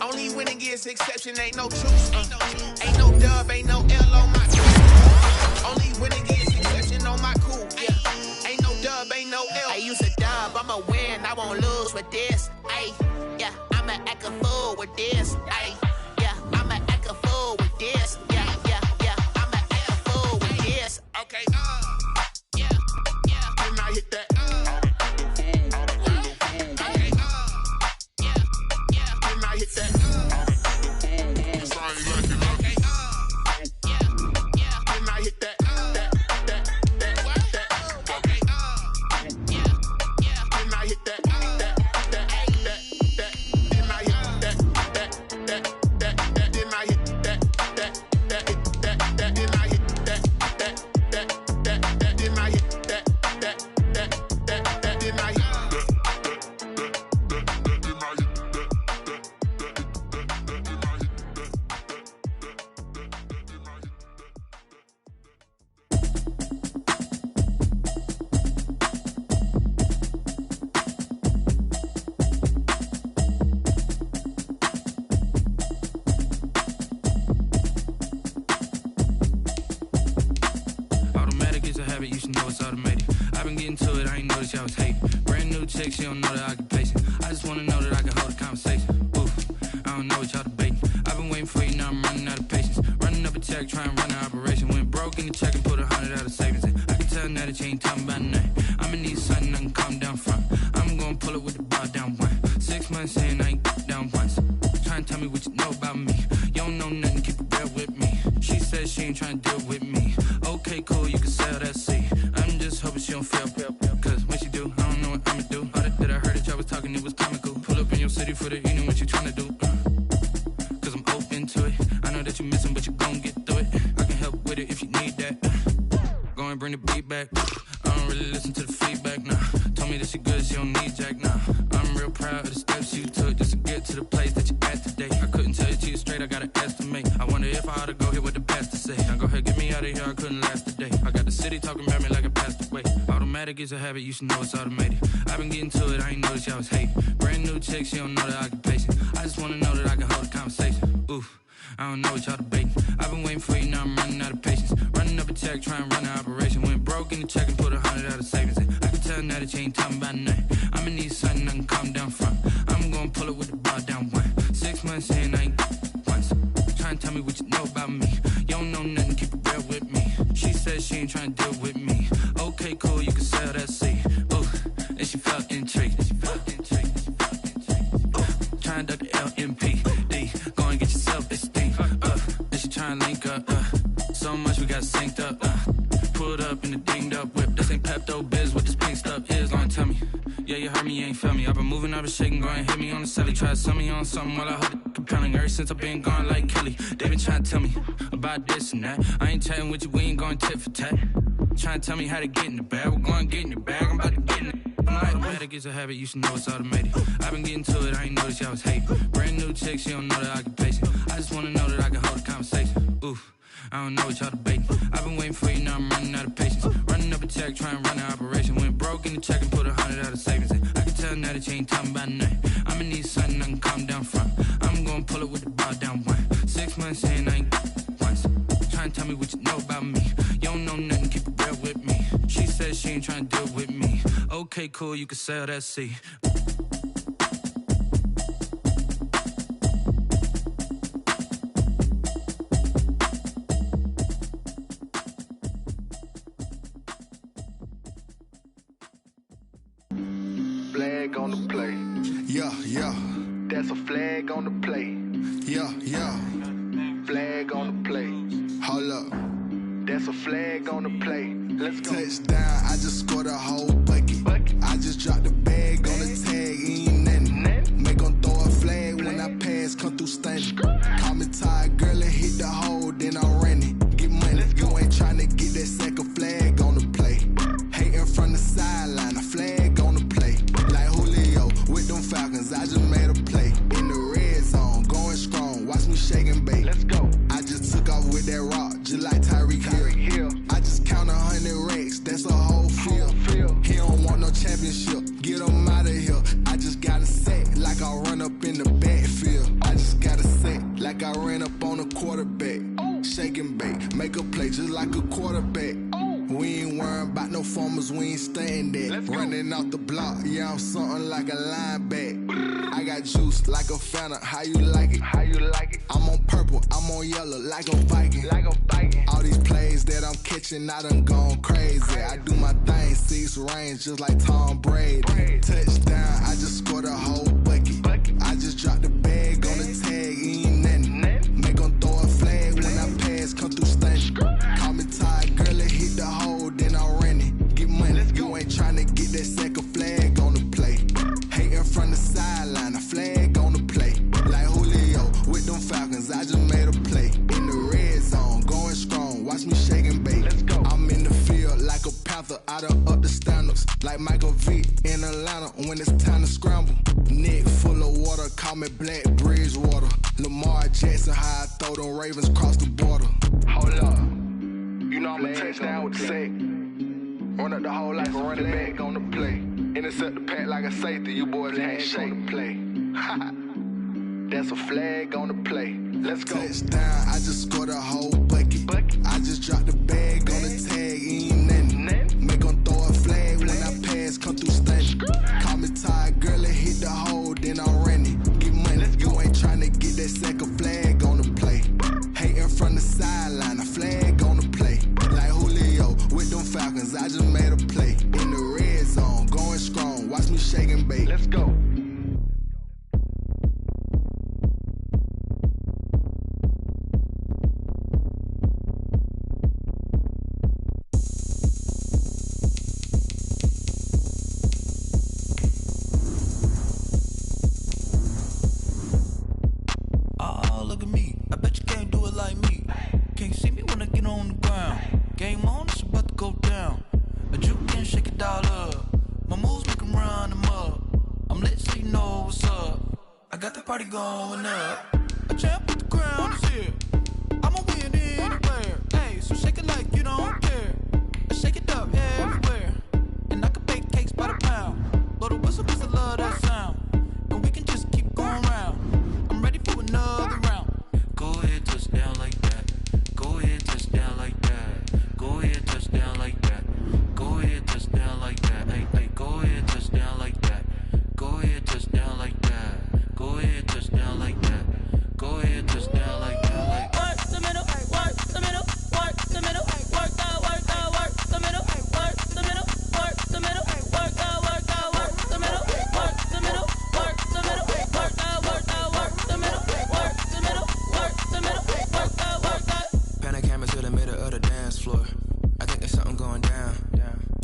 Only winning is exception, ain't no truce. Ain't no dub, ain't no L on my cool. Only winning is exception on my cool, yeah. Ain't no dub, ain't no L. I use a dub, I'ma win, I won't lose with this. Yeah, I'ma act a fool with this. Yeah, I'ma act a fool with this. Yeah, I'ma act a fool with this. Okay, yeah, then I hit that. Okay, yeah, then I hit that. Okay, ain't noticed y'all was hating. Brand new chick, she don't know the occupation. I just wanna know that I can hold a conversation. Oof, I don't know what y'all debating. I've been waiting for you, now I'm running out of patience. Running up a check, trying to run an operation. Went broke in the check and put 100 out of savings in. I can tell now that you ain't talking about nothing. I'ma need something I can calm down from. I'm gonna pull it with the bar down one. 6 months in, I ain't down once. Trying to tell me what you know about me. You don't know nothing, keep it real with me. She says she ain't trying to deal with me. Okay, cool, you can sell that seat. I'm just hoping she don't feel. Cause when she do, I don't know what I'ma do. All that I heard that y'all was talking, it was comical. Pull up in your city for the evening, what you trying to do? Cause I'm open to it. I know that you're missing, but you gon' get through it. I can help with it if you need that. Go and bring the beat back. I don't really listen to the feedback, nah. Told me that she good, she don't need jack, nah. I'm real proud of the steps you took just to get to the place that you at today. I couldn't tell you to you straight, I gotta estimate. I wonder if I ought to go here with the pastor say. Now go ahead, get me out of here, I couldn't last a day. I got the city talking about me like I passed away. Automatic is a habit, you should know it's automated. I've been getting to it, I ain't noticed y'all was hating. Brand new chick, she don't know the occupation. I just wanna know that I can hold a conversation. Oof, I don't know what y'all debating. I've been waiting for you, now I'm running out of patience. Running up a check, trying to run an operation. Went broke in the check and put 100 out of savings in. I can tell now that you ain't talking about nothing. I'ma need something I can calm down from. I'm gonna pull it with the bar down one. 6 months in, I ain't once. Trying to tell me what you know about me. You don't know nothing, keep it real with me. She says she ain't trying to deal with me. Okay, cool, you can sell that seat. Ooh, and she felt intrigued. Trying to duck the LMPD. Go and get your self-esteem. And she trying to link up. So much we got synced up. Pulled up in the dinged up whip. This ain't Pepto-Biz, what this pink stuff is. Long tell me. Yeah, you heard me, you ain't felt me. I've been moving, I've been shaking, go and hit me on the celly. Try to sell me on something while I hold it compelling. Ever since I've been gone like Kelly, they been trying to tell me about this and that. I ain't chatting with you, we ain't going tit for tat. Trying to tell me how to get in the bag. We're going to get in your bag, I'm about to get in it. Automatic is a habit, you should know it's automated. I've been getting to it, I ain't noticed y'all was hating. Brand new chick, she don't know the occupation. I just wanna know that I can hold a conversation. Oof, I don't know what y'all debating. I've been waiting for you, now I'm running out of patience. Running up a check, trying to run an operation. Went broke in the check and put 100 out of savings in. I can tell now that you ain't talking about nothing. I'ma need something I can calm down from. I'm gonna pull it with the bar down one. 6 months in, I ain't once. Trying to tell me what you know about me. You don't know nothing, keep it real with me. She says she ain't trying to deal with me. Okay, cool, you can sell that seat. Flag on the play. Yeah, yeah. That's a flag on the play. Yeah, yeah. Flag on the play. Hold up. That's a flag on the play. Let's go. Touchdown, I just scored a whole bucket. I just dropped the bag on the tag, ain't nothing. Make 'em throw a flag when I pass, come through stunning. Call me tired, girl, and hit the hole, then I'm running. Get money, you ain't tryna get that second flag on the play. Hating from the sideline, a flag on the play. Like Julio with them Falcons, I just made a play. In the red zone, going strong, watch me shake and bake. Let's go. I just took off with that rock, just like Tyreek Hill. I just count 100 racks, that's a whole field. He don't want no championship, get him out of here. I just got a set, like I run up in the backfield. I just got a set, like I ran up on a quarterback. Shake and bake, make a play just like a quarterback. We ain't worrying about no formers, we ain't staying there. Running out the block, yeah, I'm something like a lineback. I got juice like a Fanta, how you like it? How you like it? I'm on purple, I'm on yellow, like a Viking. Like a Viking. All these plays that I'm catching, I done gone crazy. I do my thing, 6 range, just like Tom Brady. Touchdown, I just scored a whole bucket. I just dropped the bag on the tag, ain't nothing. Make 'em throw a flag when I pass, come through stunning. Call me tired, girl, and hit the hole, then I'm running. Get money, you ain't tryna get that second flag on the play. Hating from the sideline, a flag on the play. Like Julio with them Falcons, I just made a play. In the red zone, going strong, watch me shake and bake. Let's go. I'm in the field like a Panther, I done up the standards. Like Michael Vick in Atlanta when it's time to scramble. Neck full of water, call me Black Bridgewater. Lamar Jackson, how I throw them Ravens cross the border. Hold up. You know I'm a touchdown with the sack. Run up the hole like a running back on the play. Intercept the pack like a safety, you boys can't shake the play. That's a flag on the play. Let's go. Touchdown, I just scored a whole bucket. I just dropped the bag on the tag, ain't nothing. Make 'em throw a flag when I pass, shake and bake. Let's go. Oh, look at me. I bet you can't do it like me. Can't see me when I get on the ground. Game on, it's about to go down. A juke can shake it all up. My moves make 'em run them up. I'm lit so you know what's up. I got the party going up. A champ with the crown is here. I'ma win anywhere. Hey, so shake it like you don't care. I shake it up everywhere. And I can bake cakes by the pound. Blow the whistle 'cause I love that sound. And we can just keep going round. I'm ready for another round. Go ahead, touch down like that. Go ahead, touch down like that. Go ahead, touch down like that. Go ahead, touch down like that. Hey, hey, go ahead, touch down like that. Go ahead, touch down like that. Go ahead, touch down like that. Go ahead, touch down like that. Like work the middle, work the middle, work the middle, work the middle, work the middle, work the middle, work the middle, work the middle, work the middle, work the middle, work the middle, work the middle, work the middle, work the. Pan a camera to the middle of the dance floor. I think there's something going down.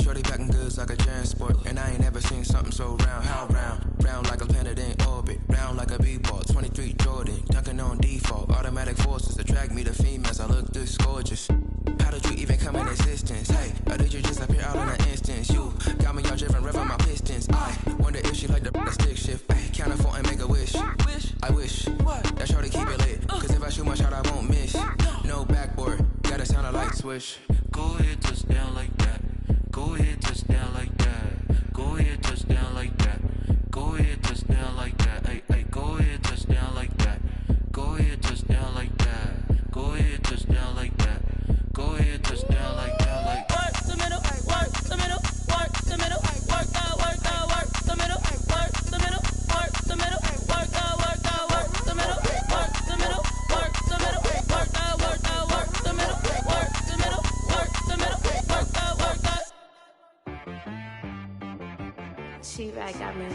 Shorty packing goods like a transport, and I ain't never seen something so round. How round? Round like a planet in orbit, round like a b-ball. 23 Jordan, dunking on default. Automatic forces attract me to females. I look this gorgeous. How did you even come in existence? Hey, or did you just appear out in an instance? You got me all driven, revving my pistons. I wonder if she like the stick shift. Ay, count a 4 and make a wish. I wish that shorty keep it lit. 'Cause if I shoot my shot, I won't miss. No backboard, gotta sound a light switch. Go ahead, touch down like that. Go ahead, touch down like that. Go ahead, touch down like that. Go ahead, touch down like that. Hey, hey, go ahead, touch down like that. Go ahead, touch down like that. Go ahead, touch down like that. Go ahead, touch down like that. Like work the middle, work the middle, work the middle, work the middle, work the middle, work the middle, work the middle, work the middle, work the middle, work the middle, work the middle, work the middle, work the middle, work the middle, work the. She-Rag got me.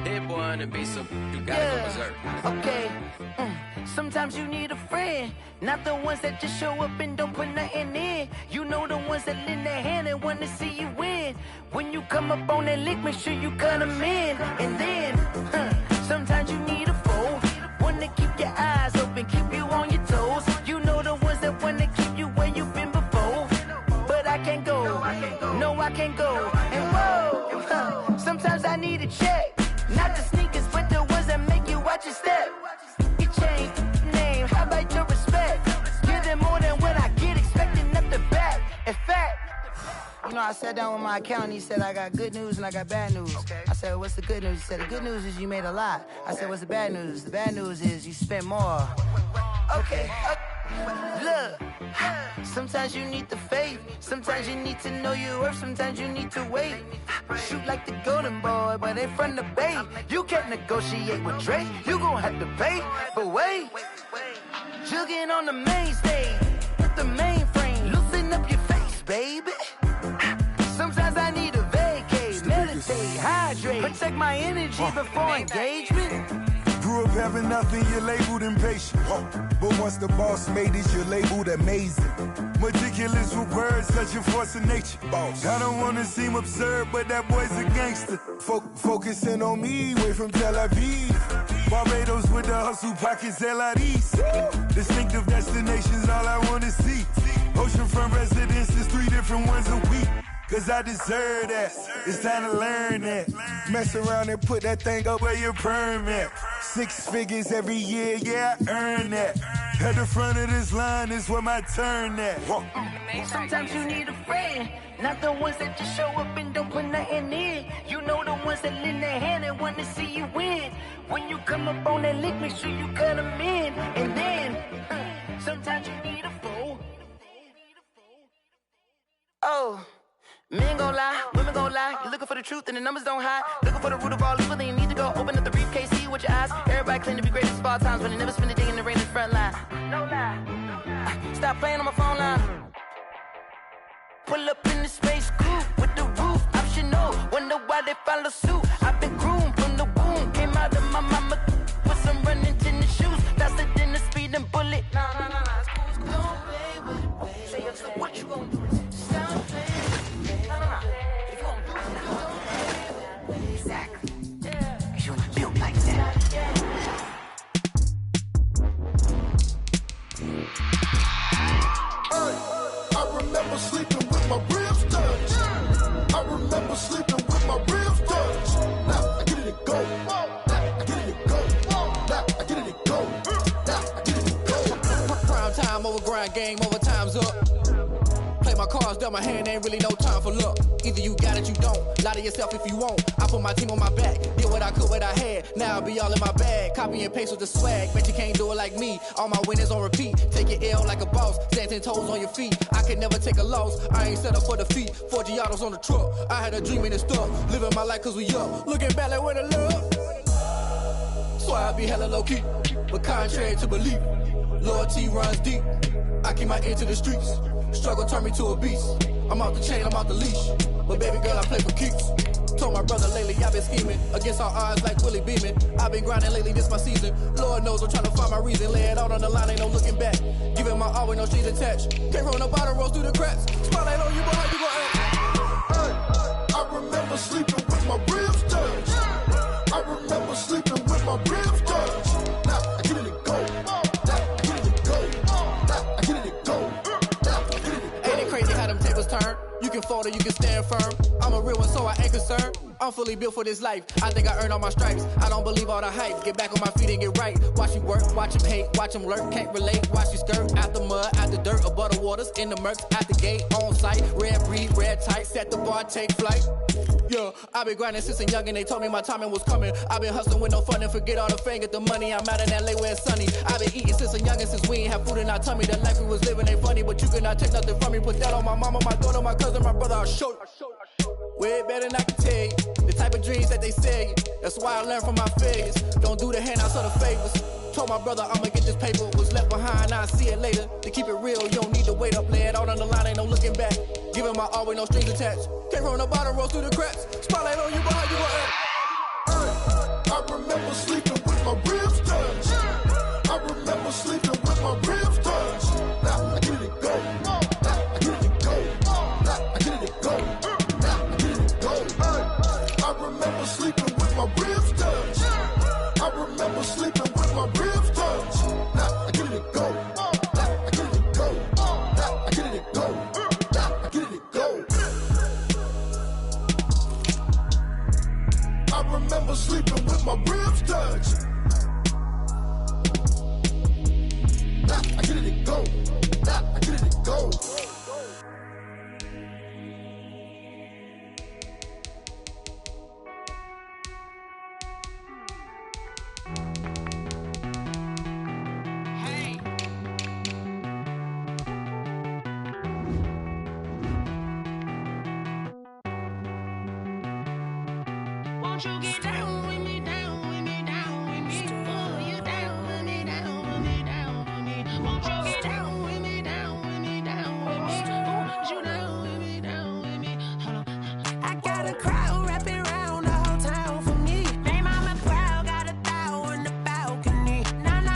Hit boy on the beat, so you gotta go berserk. Okay. Sometimes you need a friend, not the ones that just show up and don't put nothing in. You know the ones that lend their hand and want to see you win. When you come up on that lick, make sure you cut them in. And then, sometimes you need a foe, one to keep your eyes open, keep you on your toes. You know the ones that want to keep you where you've been before. But I can't go, no I can't go. And whoa, sometimes I need a check. Not the sneakers, but the ones that make you watch your step. You change name, how about your respect? Give them more than what I get, expecting up the back. In fact, you know, I sat down with my accountant, he said, I got good news and I got bad news. I said, what's the good news? He said, the good news is you made a lot. I said, what's the bad news? The bad news is you spent more. Okay. Look, sometimes you need the faith, sometimes you need to know your worth, sometimes you need to wait. Shoot like the golden boy, but in front of the bay. You can't negotiate with Drake, you gon' have to pay. But wait, jugging on the main stage, with the mainframe, loosen up your face, baby. Sometimes I need a vacate, meditate, hydrate, protect my energy before engagement. Grew up having nothing, you're labeled impatient. But once the boss made it, you're labeled amazing. Meticulous with words, such a force of nature. I don't wanna seem absurd, but that boy's a gangster. Focusing on me, way from Tel Aviv. Barbados with the hustle pockets, LIDs. Distinctive destinations, all I wanna see. Oceanfront residences, 3 different ones a week. 'Cause I deserve that, it's time to learn that. Mess around and put that thing up where your permit. 6 figures every year, yeah, I earn that. At the front of this line is where my turn at. Sometimes you need a friend, not the ones that just show up and don't put nothing in. You know the ones that lend their hand and want to see you win. When you come up on that lick, make sure you cut them in. And then, sometimes you need a foe. Oh. Men gon' lie, women gon' lie. You're looking for the truth and the numbers don't hide. Looking for the root of all evil, then you need to go open up the briefcase, see with your eyes. Everybody claim to be great at small times, but they never spend a day in the rain in the front line. No lie. Stop playing on my phone line. they follow suit. I've been groomed from the womb. Came out of my mama with some running tennis shoes. Faster than the speeding bullet. Nah, it's cool, it's cool. Don't play with it, baby. Say so what you gon' do? Don't play with it, baby. Nah. If you gon' do it, don't play with it. Exactly. Yeah. Cause you're not built like that. I remember sleeping with my ribs touched. I remember sleeping with my ribs touched. Now I get it to go. Now I get it to go. Now I get it to go. Now I get it to go. Prime time over grind game, over time's up. Play my cards, dealt my hand, ain't really no time for luck. Either you got it, you don't. Lie to yourself if you won't. I put my team on my back, did what I could, what I had. Now I'll be all in my bag, copy and paste with the swag. Bet you can't do it like me. All my winners on repeat. Take your L like a boss, stand 10 toes on your feet. I can never take a loss. I ain't set up for defeat. 4 Giottos on the truck. I had a dream and it stuck. Living my life cause we up. Looking back like where the love. So I be hella low key, but contrary to belief, loyalty runs deep. I keep my ear to the streets. Struggle turned me to a beast. I'm out the chain, I'm out the leash. But baby girl, I play for keeps. Told my brother lately I've been scheming against all odds like Willie Beeman. I've been grinding lately, this my season. Lord knows I'm trying to find my reason. Lay it out on the line, ain't no looking back. Giving my all with no strings attached. Came from the bottom, rose through the cracks. Spotlight on you, but how you gon' act? I remember sleeping with my ribs touched. I remember sleeping with my ribs touched. Now I get it to go. Now I get it to go. Now I get it to go. Now I get it to go. Ain't it crazy how them tables turn? You can fold or you can stand firm. I'm a real one, so I ain't concerned. I'm fully built for this life. I think I earned all my stripes. I don't believe all the hype. Get back on my feet and get right. Watch you work, watch him hate, watch him lurk. Can't relate, watch you skirt. Out the mud, out the dirt, above the waters, in the murks, out the gate, on site. Red breed, red tight, set the bar, take flight. Yeah, I been grinding since a youngin'. They told me my timing was coming. I been hustling with no fun and forget all the fame, get the money. I'm out in LA where it's sunny. I been eating since a youngin', since we ain't have food in our tummy. The life we was living ain't funny, but you cannot take nothing from me. Put that on my mama, my daughter, my cousin, my brother. I'll show you. Way better than I can tell you. The type of dreams that they sell you. That's why I learned from my failures. Don't do the handouts or the favors. Told my brother I'ma get this paper. Was left behind, I'll see it later. To keep it real, you don't need to wait up. Lay it out on the line, ain't no looking back. Giving my all with no strings attached. Came from the bottom, rose through the cracks. Spotlight on you, but how you gon' act? I remember sleeping with my ribs touched. I remember sleeping with my ribs touched. Now I get it to go. Now I get it to go. Now I get it to go. Now I get it to go. I remember sleeping with my ribs touched. I remember sleeping with my ribs touched. Now I get it to go. Now I get it to go. Now I get it to go. Now I get it to go. I remember sleeping with my ribs touched. Now I get it to go. Now I get it to go. Won't you get down with me, down with me, down with me? Oh, you down with me, down with me, down with me. Won't you get down with me, down with me, down with me? Oh, you down with me, down with me? Hold on. I got a crowd wrapping around the whole town for me. They mama proud, got a thou in the balcony. Nah, I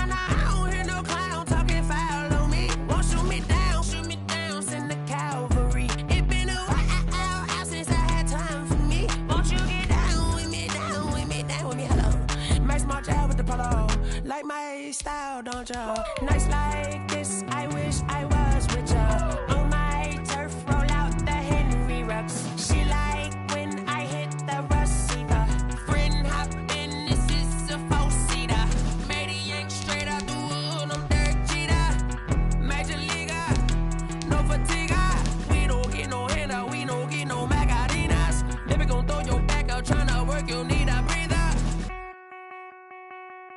don't hear no clown talking foul on me. Won't shoot me down, send the cavalry. It been a while since I had time for me. Won't you get down with me, down with me, down with me? Hello. Max March out with the polo. Like my style, don't ya? Nights like this, I wish I was with ya. On my turf, roll out the Henry Rux. She like when I hit the receiver. Friend hop in, this is a four-seater. Made a yank straight out the wood, I'm Derek Jeter. Major leaguer, no fatigue. We don't get no handout, we don't get no Macarinas. Never gon' throw your back out, tryna work, you need a breather.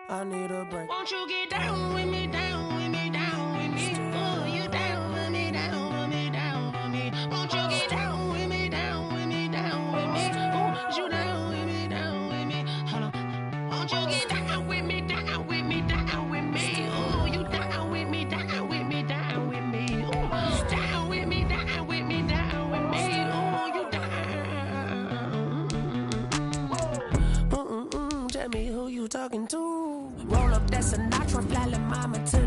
I need a break. Won't you get down with me, down with me, down with me? Oh, you down with me, down with me, down with me? Won't you get down with me, down with me, down with me? Oh, you down with me, down with me? Hold on. Won't you get down with me, down with me, down with me? Oh, you down with me, down with me, down with me? Oh, down with me, down with me, down with me? Oh, you down. Sinatra, fly like mama too.